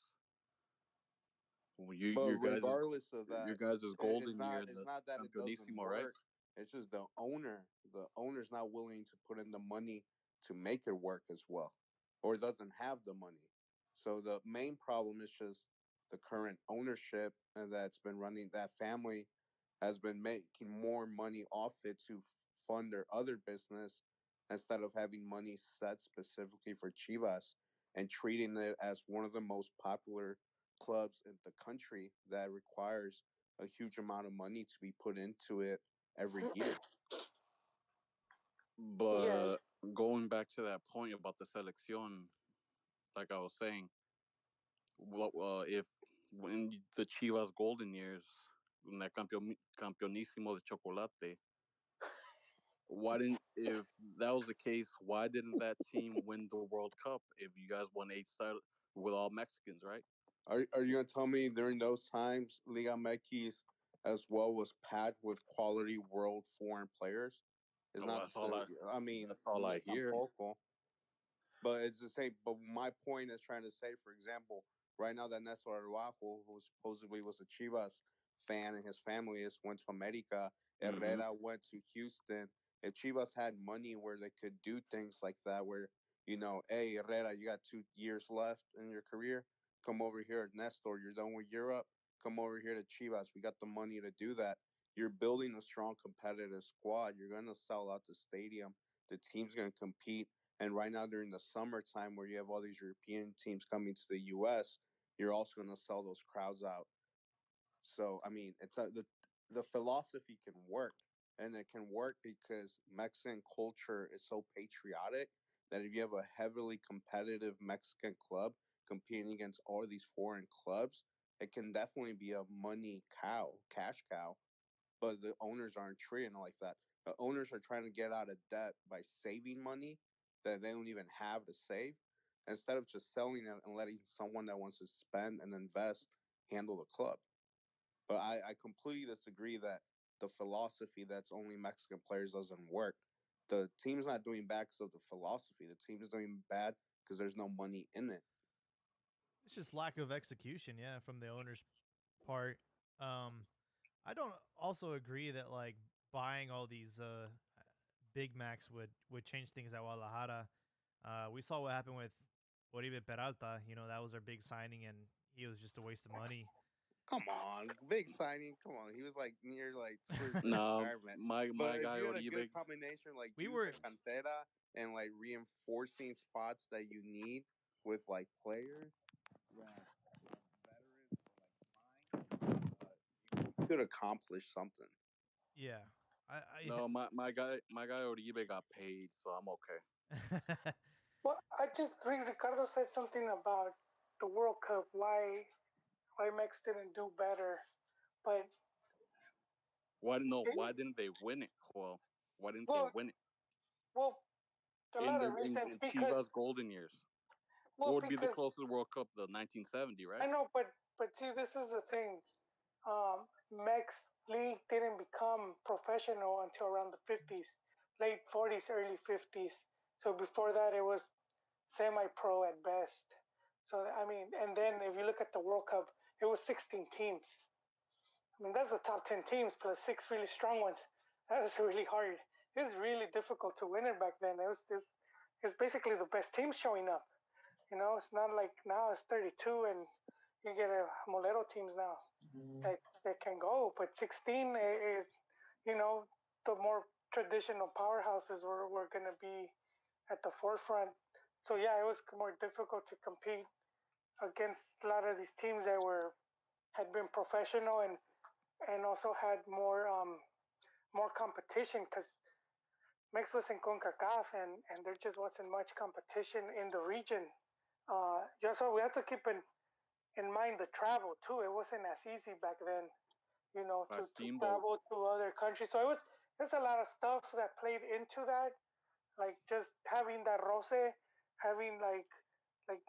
you But regardless of your that, guys is golden year in it's the not that it doesn't Campeonísimo, right? work. It's just the owner. The owner's not willing to put in the money to make it work as well, or doesn't have the money. So the main problem is just the current ownership and that's been running that family has been making more money off it to fund their other business instead of having money set specifically for Chivas and treating it as one of the most popular clubs in the country that requires a huge amount of money to be put into it every year. Yeah, But going back to that point about the selección, like I was saying, what if when the Chivas golden years, in that campeonísimo de chocolate, why didn't if that was the case, why didn't that team win the World Cup if you guys won 8 with all Mexicans, right? Are you gonna tell me during those times Liga MX as well was packed with quality world foreign players? It's Oh, not to say. I mean, that's all no I hear. tampoco. But it's the same. But my point is trying to say, for example, right now that Nestor Araujo, who supposedly was a Chivas fan and his family is went to America, Hmm. Herrera went to Houston. If Chivas had money where they could do things like that, where hey Herrera, you got 2 years left in your career, come over here. Nestor, you're done with Europe, come over here to Chivas. We got the money to do that. You're building a strong competitive squad. You're gonna sell out the stadium. The team's gonna compete And right now, during the summertime, where you have all these European teams coming to the U.S., you're also going to sell those crowds out. So I mean, the philosophy can work, and it can work because Mexican culture is so patriotic that if you have a heavily competitive Mexican club competing against all these foreign clubs, it can definitely be a money cow, cash cow. But the owners aren't treating it like that. The owners are trying to get out of debt by saving money that they don't even have to save, instead of just selling it and letting someone that wants to spend and invest handle the club. But I completely disagree that the philosophy that's only Mexican players doesn't work. The team's not doing bad because of the philosophy. The team is doing bad because there's no money in it. It's just lack of execution, yeah, from the owner's part. Um, I don't also agree that like buying all these Big Macs would change things at Guadalajara. We saw what happened with Oribe Peralta. You know, that was our big signing, and he was just a waste of money. Come on, big signing. Come on, he was like near like towards No, retirement. my But if guy you had a good Oribe. combination like We youth were and cantera and like reinforcing spots that you need with like players, yeah, veterans or like you could accomplish something. yeah. No, my guy Oribe got paid, so I'm okay. I Well, I just Ricardo said something about the World Cup. Why Mex didn't do better? But Why no? it, Why didn't they win it? Well, why didn't they well, win it well, a in lot the of reasons. in Because Chivas golden years? What well, would be the because closest World Cup? The 1970, I right? know, but see, this is the thing. Mex League didn't become professional until around the 50s, late 40s, early 50s. So before that, it was semi-pro at best. So I mean, and then if you look at the World Cup, it was 16 teams. I mean, that's the top 10 teams plus six really strong ones. That was really hard. It was really difficult to win it back then. It was basically the best teams showing up. You know, it's not like now it's 32 and you get a Molero teams now that can go. But 16, you know, the more traditional powerhouses were going to be at the forefront. So yeah, it was more difficult to compete against a lot of these teams that were had been professional and also had more competition because Mex was in CONCACAF and there just wasn't much competition in the region. Also, we have to keep in mind the travel too. It wasn't as easy back then, you know, By to Steamboat. travel to other countries. So there's a lot of stuff that played into that, like just having that roce, having like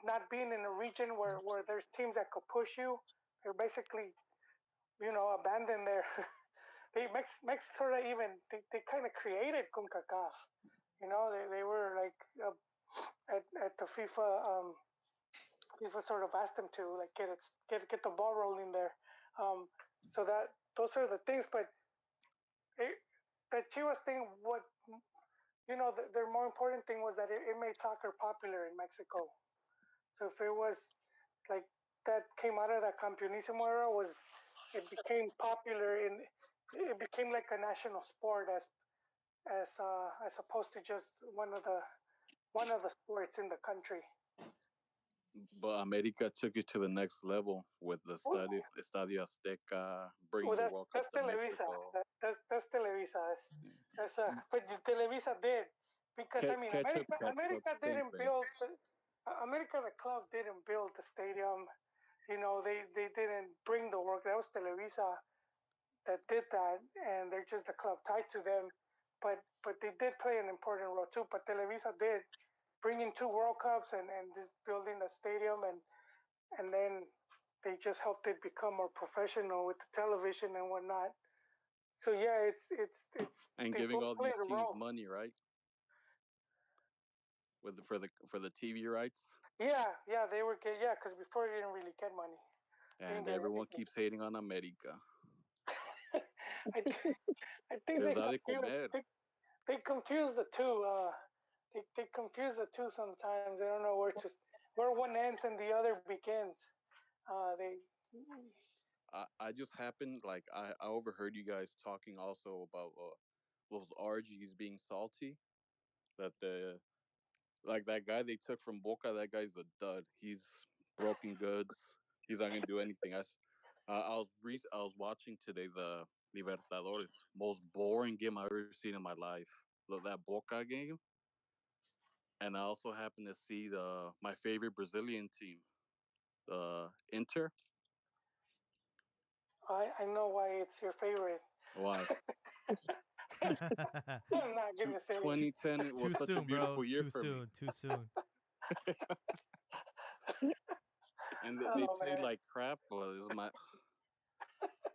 not being in a region where there's teams that could push you. They're basically, you know, abandoned there. Mex sort of even they kind of created CONCACAF. You know, they were like at the FIFA sort of asked them to like get the ball rolling there. So that those are the things. But it, the Chivas thing, what you know, the more important thing was that it made soccer popular in Mexico. So if it was like that came out of that Campeonismo era, was it became popular in it became like a national sport as opposed to just one of the sports in the country. But America took it to the next level with the Well, Estadio Azteca, bringing well, the World Cup that's to Televisa. Mexico. That's Televisa. But Televisa did because I mean Ketchup, America same didn't thing. build America the club didn't build the stadium. You know they didn't bring the work. That was Televisa that did that, and they're just a club tied to them. But they did play an important role too. But Televisa did bring in two World Cups and just building the stadium and then they just helped it become more professional with the television and whatnot. So yeah, it's And they giving both all played these a teams role. money, right? For the TV rights. Yeah, they were yeah because before they didn't really get money. They didn't And get everyone anything. keeps hating on America. I I think Les da de comer. they confuse the two. They confuse the two sometimes. They don't know where one ends and the other begins. They I just happened like I overheard you guys talking also about those RGs being salty. That Like that guy they took from Boca, that guy's a dud. He's broken goods. He's not gonna do anything. I was watching today the Libertadores, most boring game I've ever seen in my life. That Boca game, and I also happened to see the my favorite Brazilian team, Inter. I know why it's your favorite. Why? I'm not gonna say it. 2010 was Too such a soon, bro. beautiful year Too for me, soon. Too soon. and they Oh played man, like crap. But it was my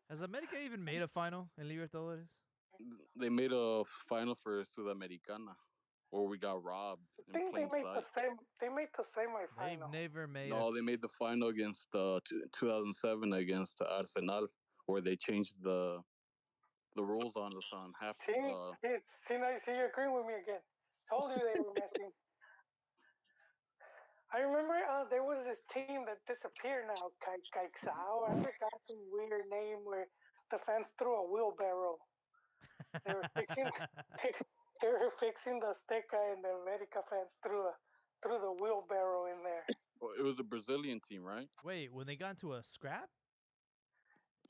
Has America even made a final in Libertadores? they made a final for Sudamericana, where we got robbed I in think they plain made the sight. same. They made the They've semifinal. never made a. No, they made the final against 2007 against Arsenal, where they changed the rules on us on half. See, see, you're agreeing with me again. Told you they were messing. I remember there was this team that disappeared now, Kaiksao. I forgot some weird name where the fans threw a wheelbarrow. They were fixing they, they were fixing the Azteca and the America fans threw the wheelbarrow in there. Well, it was a Brazilian team, right? Wait, when they got into a scrap?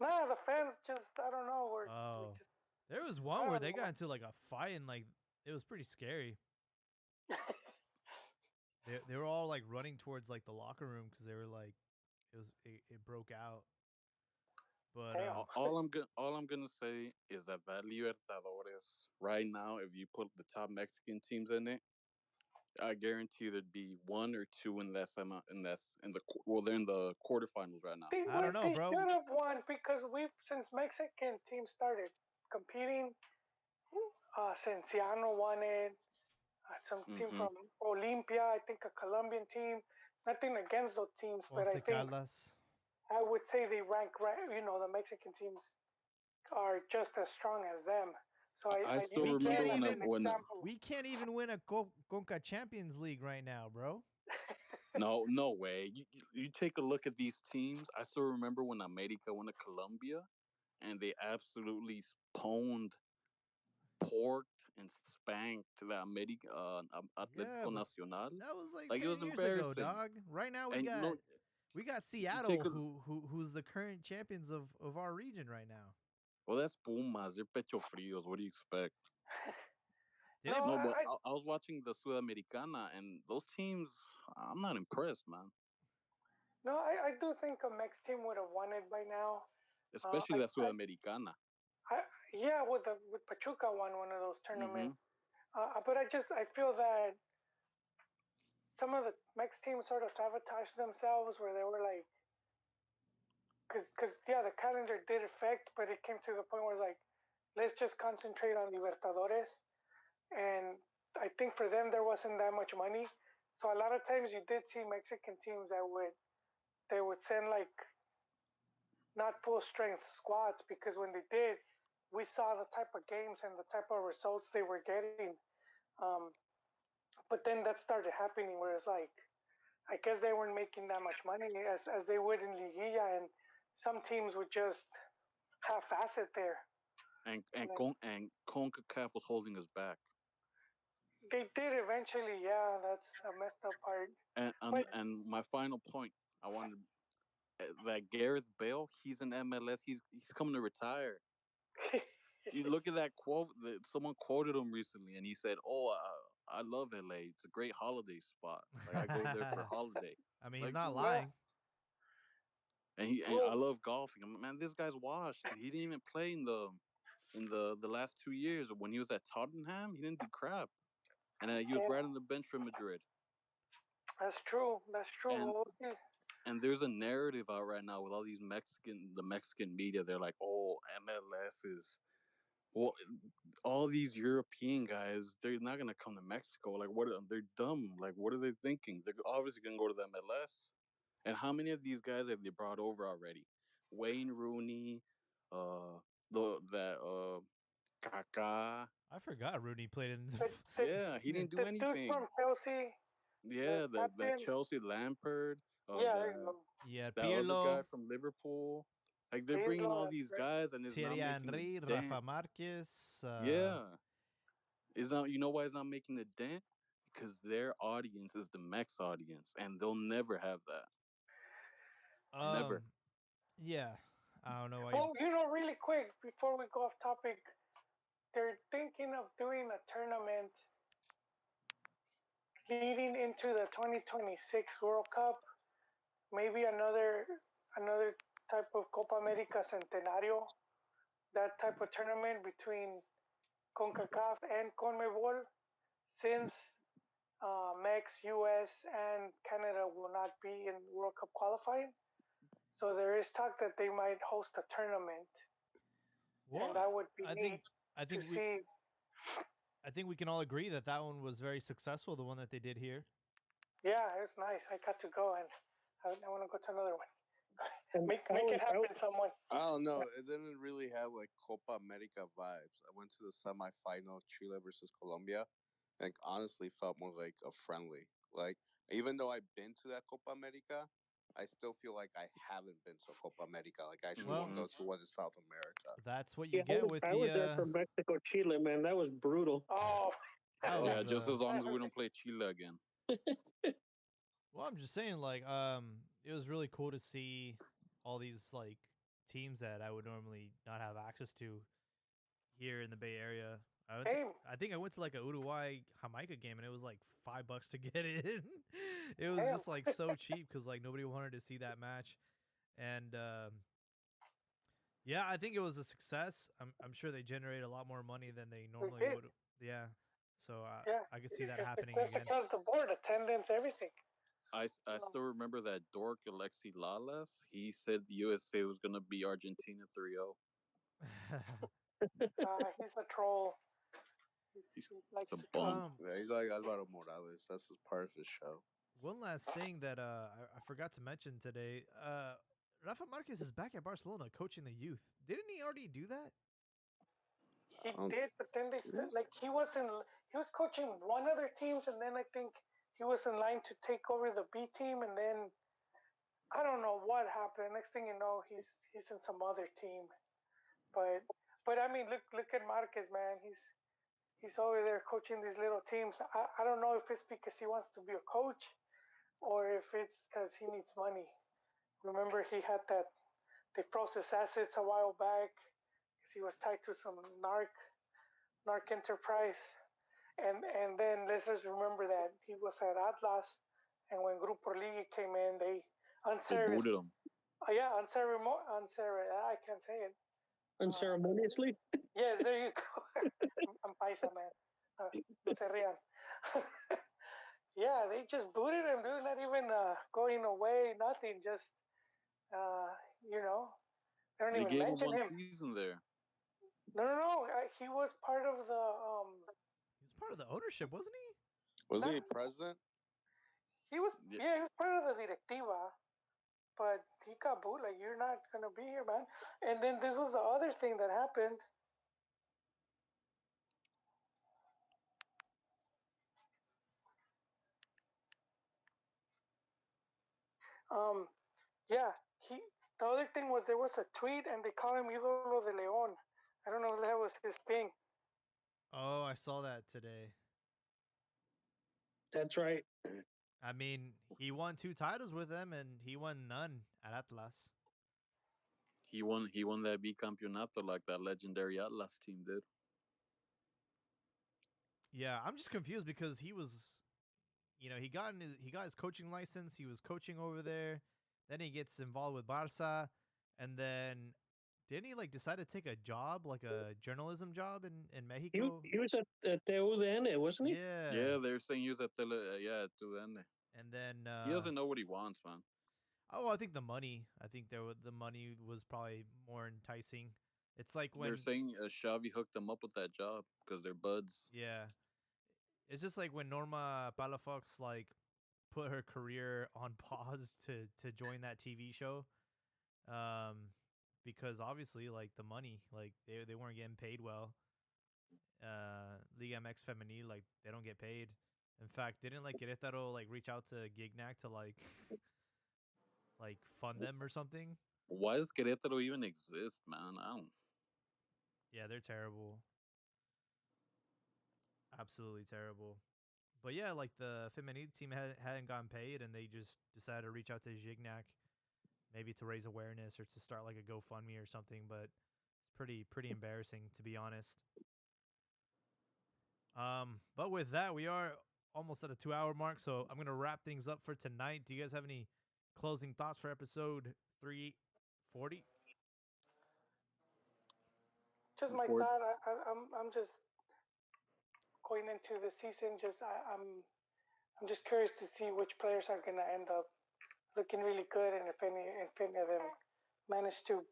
Nah, the fans just I don't know were Oh, just there was I one where don't they got know. into like a fight and like it was pretty scary. They were all like running towards like the locker room because they were like it broke out. But Damn. All I'm gonna say is that Libertadores right now, if you put the top Mexican teams in it, I guarantee there'd be one or two in that semi in the well they're in the quarterfinals right now. I don't know, They bro. should have won because we've since Mexican teams started competing. Cienciano won it. Some team Hmm. from Olympia, I think a Colombian team. Nothing against those teams, but Once I think Caldas. I would say they rank right. You know, the Mexican teams are just as strong as them. So I I still We use can't them remember as even an when example. we can't even win a Conca Champions League right now, bro. no way you take a look at these teams. I still remember when America went to Colombia and they absolutely pwned, porked, and spanked the America Yeah, Atletico but Nacional. that was like Like it 10 was years ago, embarrassing. dog. Right now And no, we got you take Seattle a who's the current champions of our region right now. well, that's Pumas. They're pecho frios. What do you expect? They No, didn't No, but I was watching the Sudamericana, and those teams, I'm not impressed, man. no, I do think a Mex team would have won it by now. Uh, Especially I, the I, Sudamericana. I, yeah, with Pachuca won one of those Mm-hmm. tournaments. But I feel that some of the Mex teams sort of sabotaged themselves, where they were like, because yeah, the calendar did affect, but it came to the point where it's like, let's just concentrate on Libertadores, and I think for them there wasn't that much money, so a lot of times you did see Mexican teams that would send like not full strength squads because when they did, we saw the type of games and the type of results they were getting. Um, but then that started happening where it's like, I guess they weren't making that much money as they would in Liguilla, and some teams would just half-ass it there. And then And CONCACAF was holding us back. they did eventually, yeah, that's a messed up part. But And my final point, I wanted that Gareth Bale, he's in MLS. He's coming to retire. You look at that quote that someone quoted him recently, and he said, "Oh, I love LA. It's a great holiday spot. Like I go there for a holiday." I mean, he's Like not who? no, lying. And I well, love golfing. Man, this guy's washed. He didn't even play in the last 2 years. When he was at Tottenham, he didn't do crap, and he was yeah, right on the bench for Madrid. that's true. That's true. And Well, we'll see. and there's a narrative out right now with all these the Mexican media. They're like, "Oh, MLS is well, all these European guys, they're not gonna come to Mexico. Like, what? They're dumb. Like, what are they thinking? They're obviously gonna go to the MLS. And how many of these guys have they brought over already? Wayne Rooney, uh, the that Kaká. I forgot Rooney played in. The, the, Yeah, he didn't do the dude anything. from Chelsea, the Yeah, that captain, Chelsea Lampard, yeah, there you go. Yeah, that other guy Pirlo, from Liverpool. Like they're bringing Pirlo, all that's these right. guys, and it's not Thierry making a Henry, dent. Rafa Marquez. Yeah, it's not. You know why it's not making a dent? because their audience is the Mex audience, and they'll never have that. Never. Um, yeah, I don't know why. Well, really quick before we go off topic, they're thinking of doing a tournament leading into the 2026 World Cup. Maybe another type of Copa America Centenario. That type of tournament between CONCACAF and CONMEBOL, since Mex, US, and Canada will not be in World Cup qualifying. So there is talk that they might host a tournament, Well, and that would be I think neat I to think we see. I think we can all agree that that one was very successful. The one that they did here. Yeah, it was nice. I got to go, and I want to go to another one. And Make it happen, someone. I don't know. It didn't really have like Copa America vibes. I went to the semifinal, Chile versus Colombia. Like honestly, felt more like a friendly. Like even though I've been to that Copa America, I still feel like I haven't been to Copa America. Like I actually Well, want to Hmm. go to one in South America. that's what you yeah, get with I the. was there for Mexico, Chile, man. That was brutal. Oh, That Yeah, was. just as long as we don't play Chile again. Well, I'm just saying, like, it was really cool to see all these like teams that I would normally not have access to here in the Bay Area. hey, I think I went to like a Uruguay Jamaica game and it was like $5 to get in. It was damn. just like so cheap because like nobody wanted to see that match, and yeah, I think it was a success. I'm sure they generated a lot more money than they They normally did. would. Yeah, so Yeah, I could see that it's happening just again. across the board, attendance, everything. I Um, still remember that dork Alexi Lalas. He said the USA was gonna be Argentina 3-0. he's a troll. He's He likes a to troll. bum. Yeah, he's like Alvaro Morales. That's his part of his show. One last thing that I forgot to mention today. Rafa Marquez is back at Barcelona coaching the youth. Didn't he already do that? He I don't. did, but then like he was coaching one other teams, and then I think he was in line to take over the B team, and then I don't know what happened. Next thing you know, he's in some other team. But I mean, look at Marquez, man. He's over there coaching these little teams. I don't know if it's because he wants to be a coach or if it's because he needs money. Remember, he had that they froze his assets a while back because he was tied to some narc enterprise. And then let's just remember that he was at Atlas, and when Grupo Liga came in, they They unceremoniously, booted him. I can't say it. Unceremoniously. Yes, there you go. I'm paisa, man. No se rían. Yeah, they just booted him, dude. Not even going away, nothing. Just, uh, you know, they don't They even gave him mention one him. season there. No. He was part of the He was part of the ownership, wasn't he? Wasn't not, he president? he was Yeah, yeah, he was part of the directiva, but he got booed. Like, you're not gonna be here, man. And then this was the other thing that happened. Um, yeah, he. The other thing was there was a tweet, and they call him Ídolo de León. I don't know if that was his thing. Oh, I saw that today. That's right. I mean, he won 2 titles with them, and he won none at Atlas. he won that bicampeonato like that legendary Atlas team did. Yeah, I'm just confused because he was, he got his coaching license. He was coaching over there. Then he gets involved with Barca, and then didn't he like decide to take a job, like a journalism job in Mexico? He was at TUDN, wasn't he? Yeah, Yeah, they're saying he was at to then. and then He doesn't know what he wants, man. oh, I think the money. I think the money was probably more enticing. It's like They're when saying Xavi hooked him up with that job because they're buds. yeah, it's just like when Norma Palafox like put her career on pause to join that TV show. Um, because obviously like the money, like they weren't getting paid well. Liga MX Femenil, like they don't get paid. In fact, didn't like Querétaro like reach out to Gignac to like fund them or something? Why does Querétaro even exist, man? I don't. Yeah, they're terrible. Absolutely terrible. But yeah, like the Feminine team hadn't gotten paid, and they just decided to reach out to Gignac, maybe to raise awareness or to start like a GoFundMe or something. But it's pretty embarrassing, to be honest. But with that, we are almost at the 2 hour mark, so I'm gonna wrap things up for tonight. Do you guys have any closing thoughts for episode 340? Just my Before thought. I'm just going into the season. I'm just curious to see which players are gonna end up looking really good, and if any of them manage to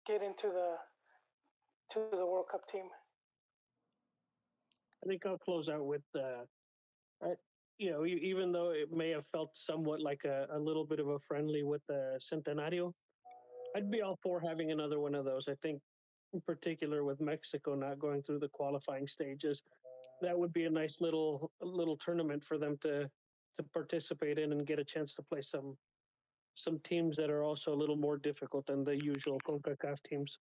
get into the World Cup team. I think I'll close out with, even though it may have felt somewhat like a little bit of a friendly with the Centenario, I'd be all for having another one of those. I think, in particular, with Mexico not going through the qualifying stages, that would be a nice little tournament for them to participate in and get a chance to play some teams that are also a little more difficult than the usual CONCACAF teams.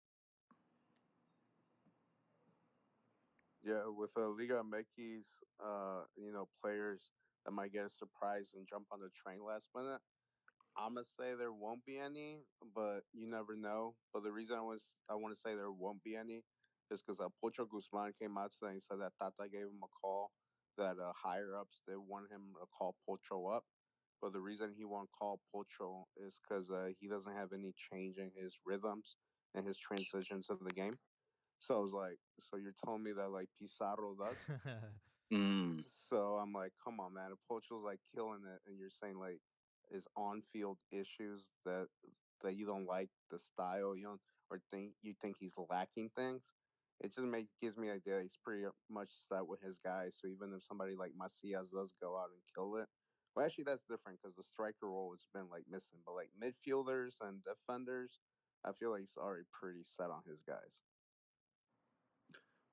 Yeah, with Liga MX, players that might get a surprise and jump on the train last minute. I'm gonna say there won't be any, but you never know. But the reason I want to say there won't be any is because Pocho Guzman came out today and said that Tata gave him a call that higher ups they want him to call Pocho up. But the reason he won't call Pocho is because he doesn't have any change in his rhythms and his transitions of the game. So I was like, so you're telling me that like Pizarro does? mm, So I'm like, come on, man. If Pocho's like killing it, and you're saying like his on-field issues that you don't like the style, you don't or think he's lacking things, it just gives me the idea he's pretty much set with his guys. So even if somebody like Macias does go out and kill it, well, actually that's different because the striker role has been like missing. But like midfielders and defenders, I feel like he's already pretty set on his guys.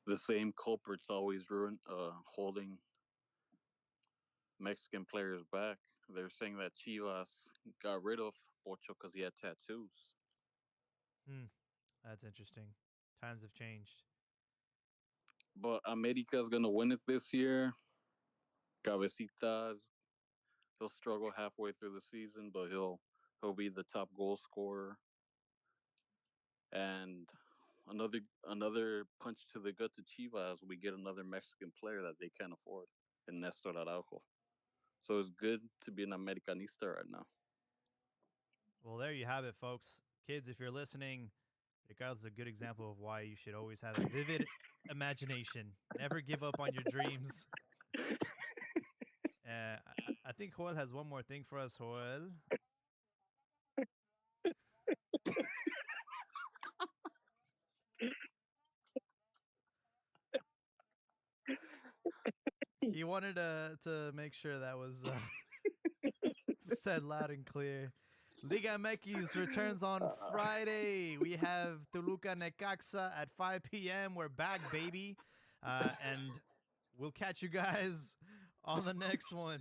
the same culprits always holding Mexican players back. They're saying that Chivas got rid of Pocho because he had tattoos. Hmm, that's interesting. Times have changed. But America's gonna win it this year. Cabecitas, he'll struggle halfway through the season, but he'll be the top goal scorer. And another punch to the gut to Chivas, we get another Mexican player that they can't afford, and Nestor Araujo. So it's good to be an Americanista right now. Well, there you have it, folks. Kids, if you're listening, Ricardo's a good example of why you should always have a vivid imagination. Never give up on your dreams. I think Joel has one more thing for us, Joel. He wanted to make sure that was said loud and clear. Liga MX returns on Friday. We have Toluca Necaxa at 5 p.m. We're back, baby. And we'll catch you guys on the next one.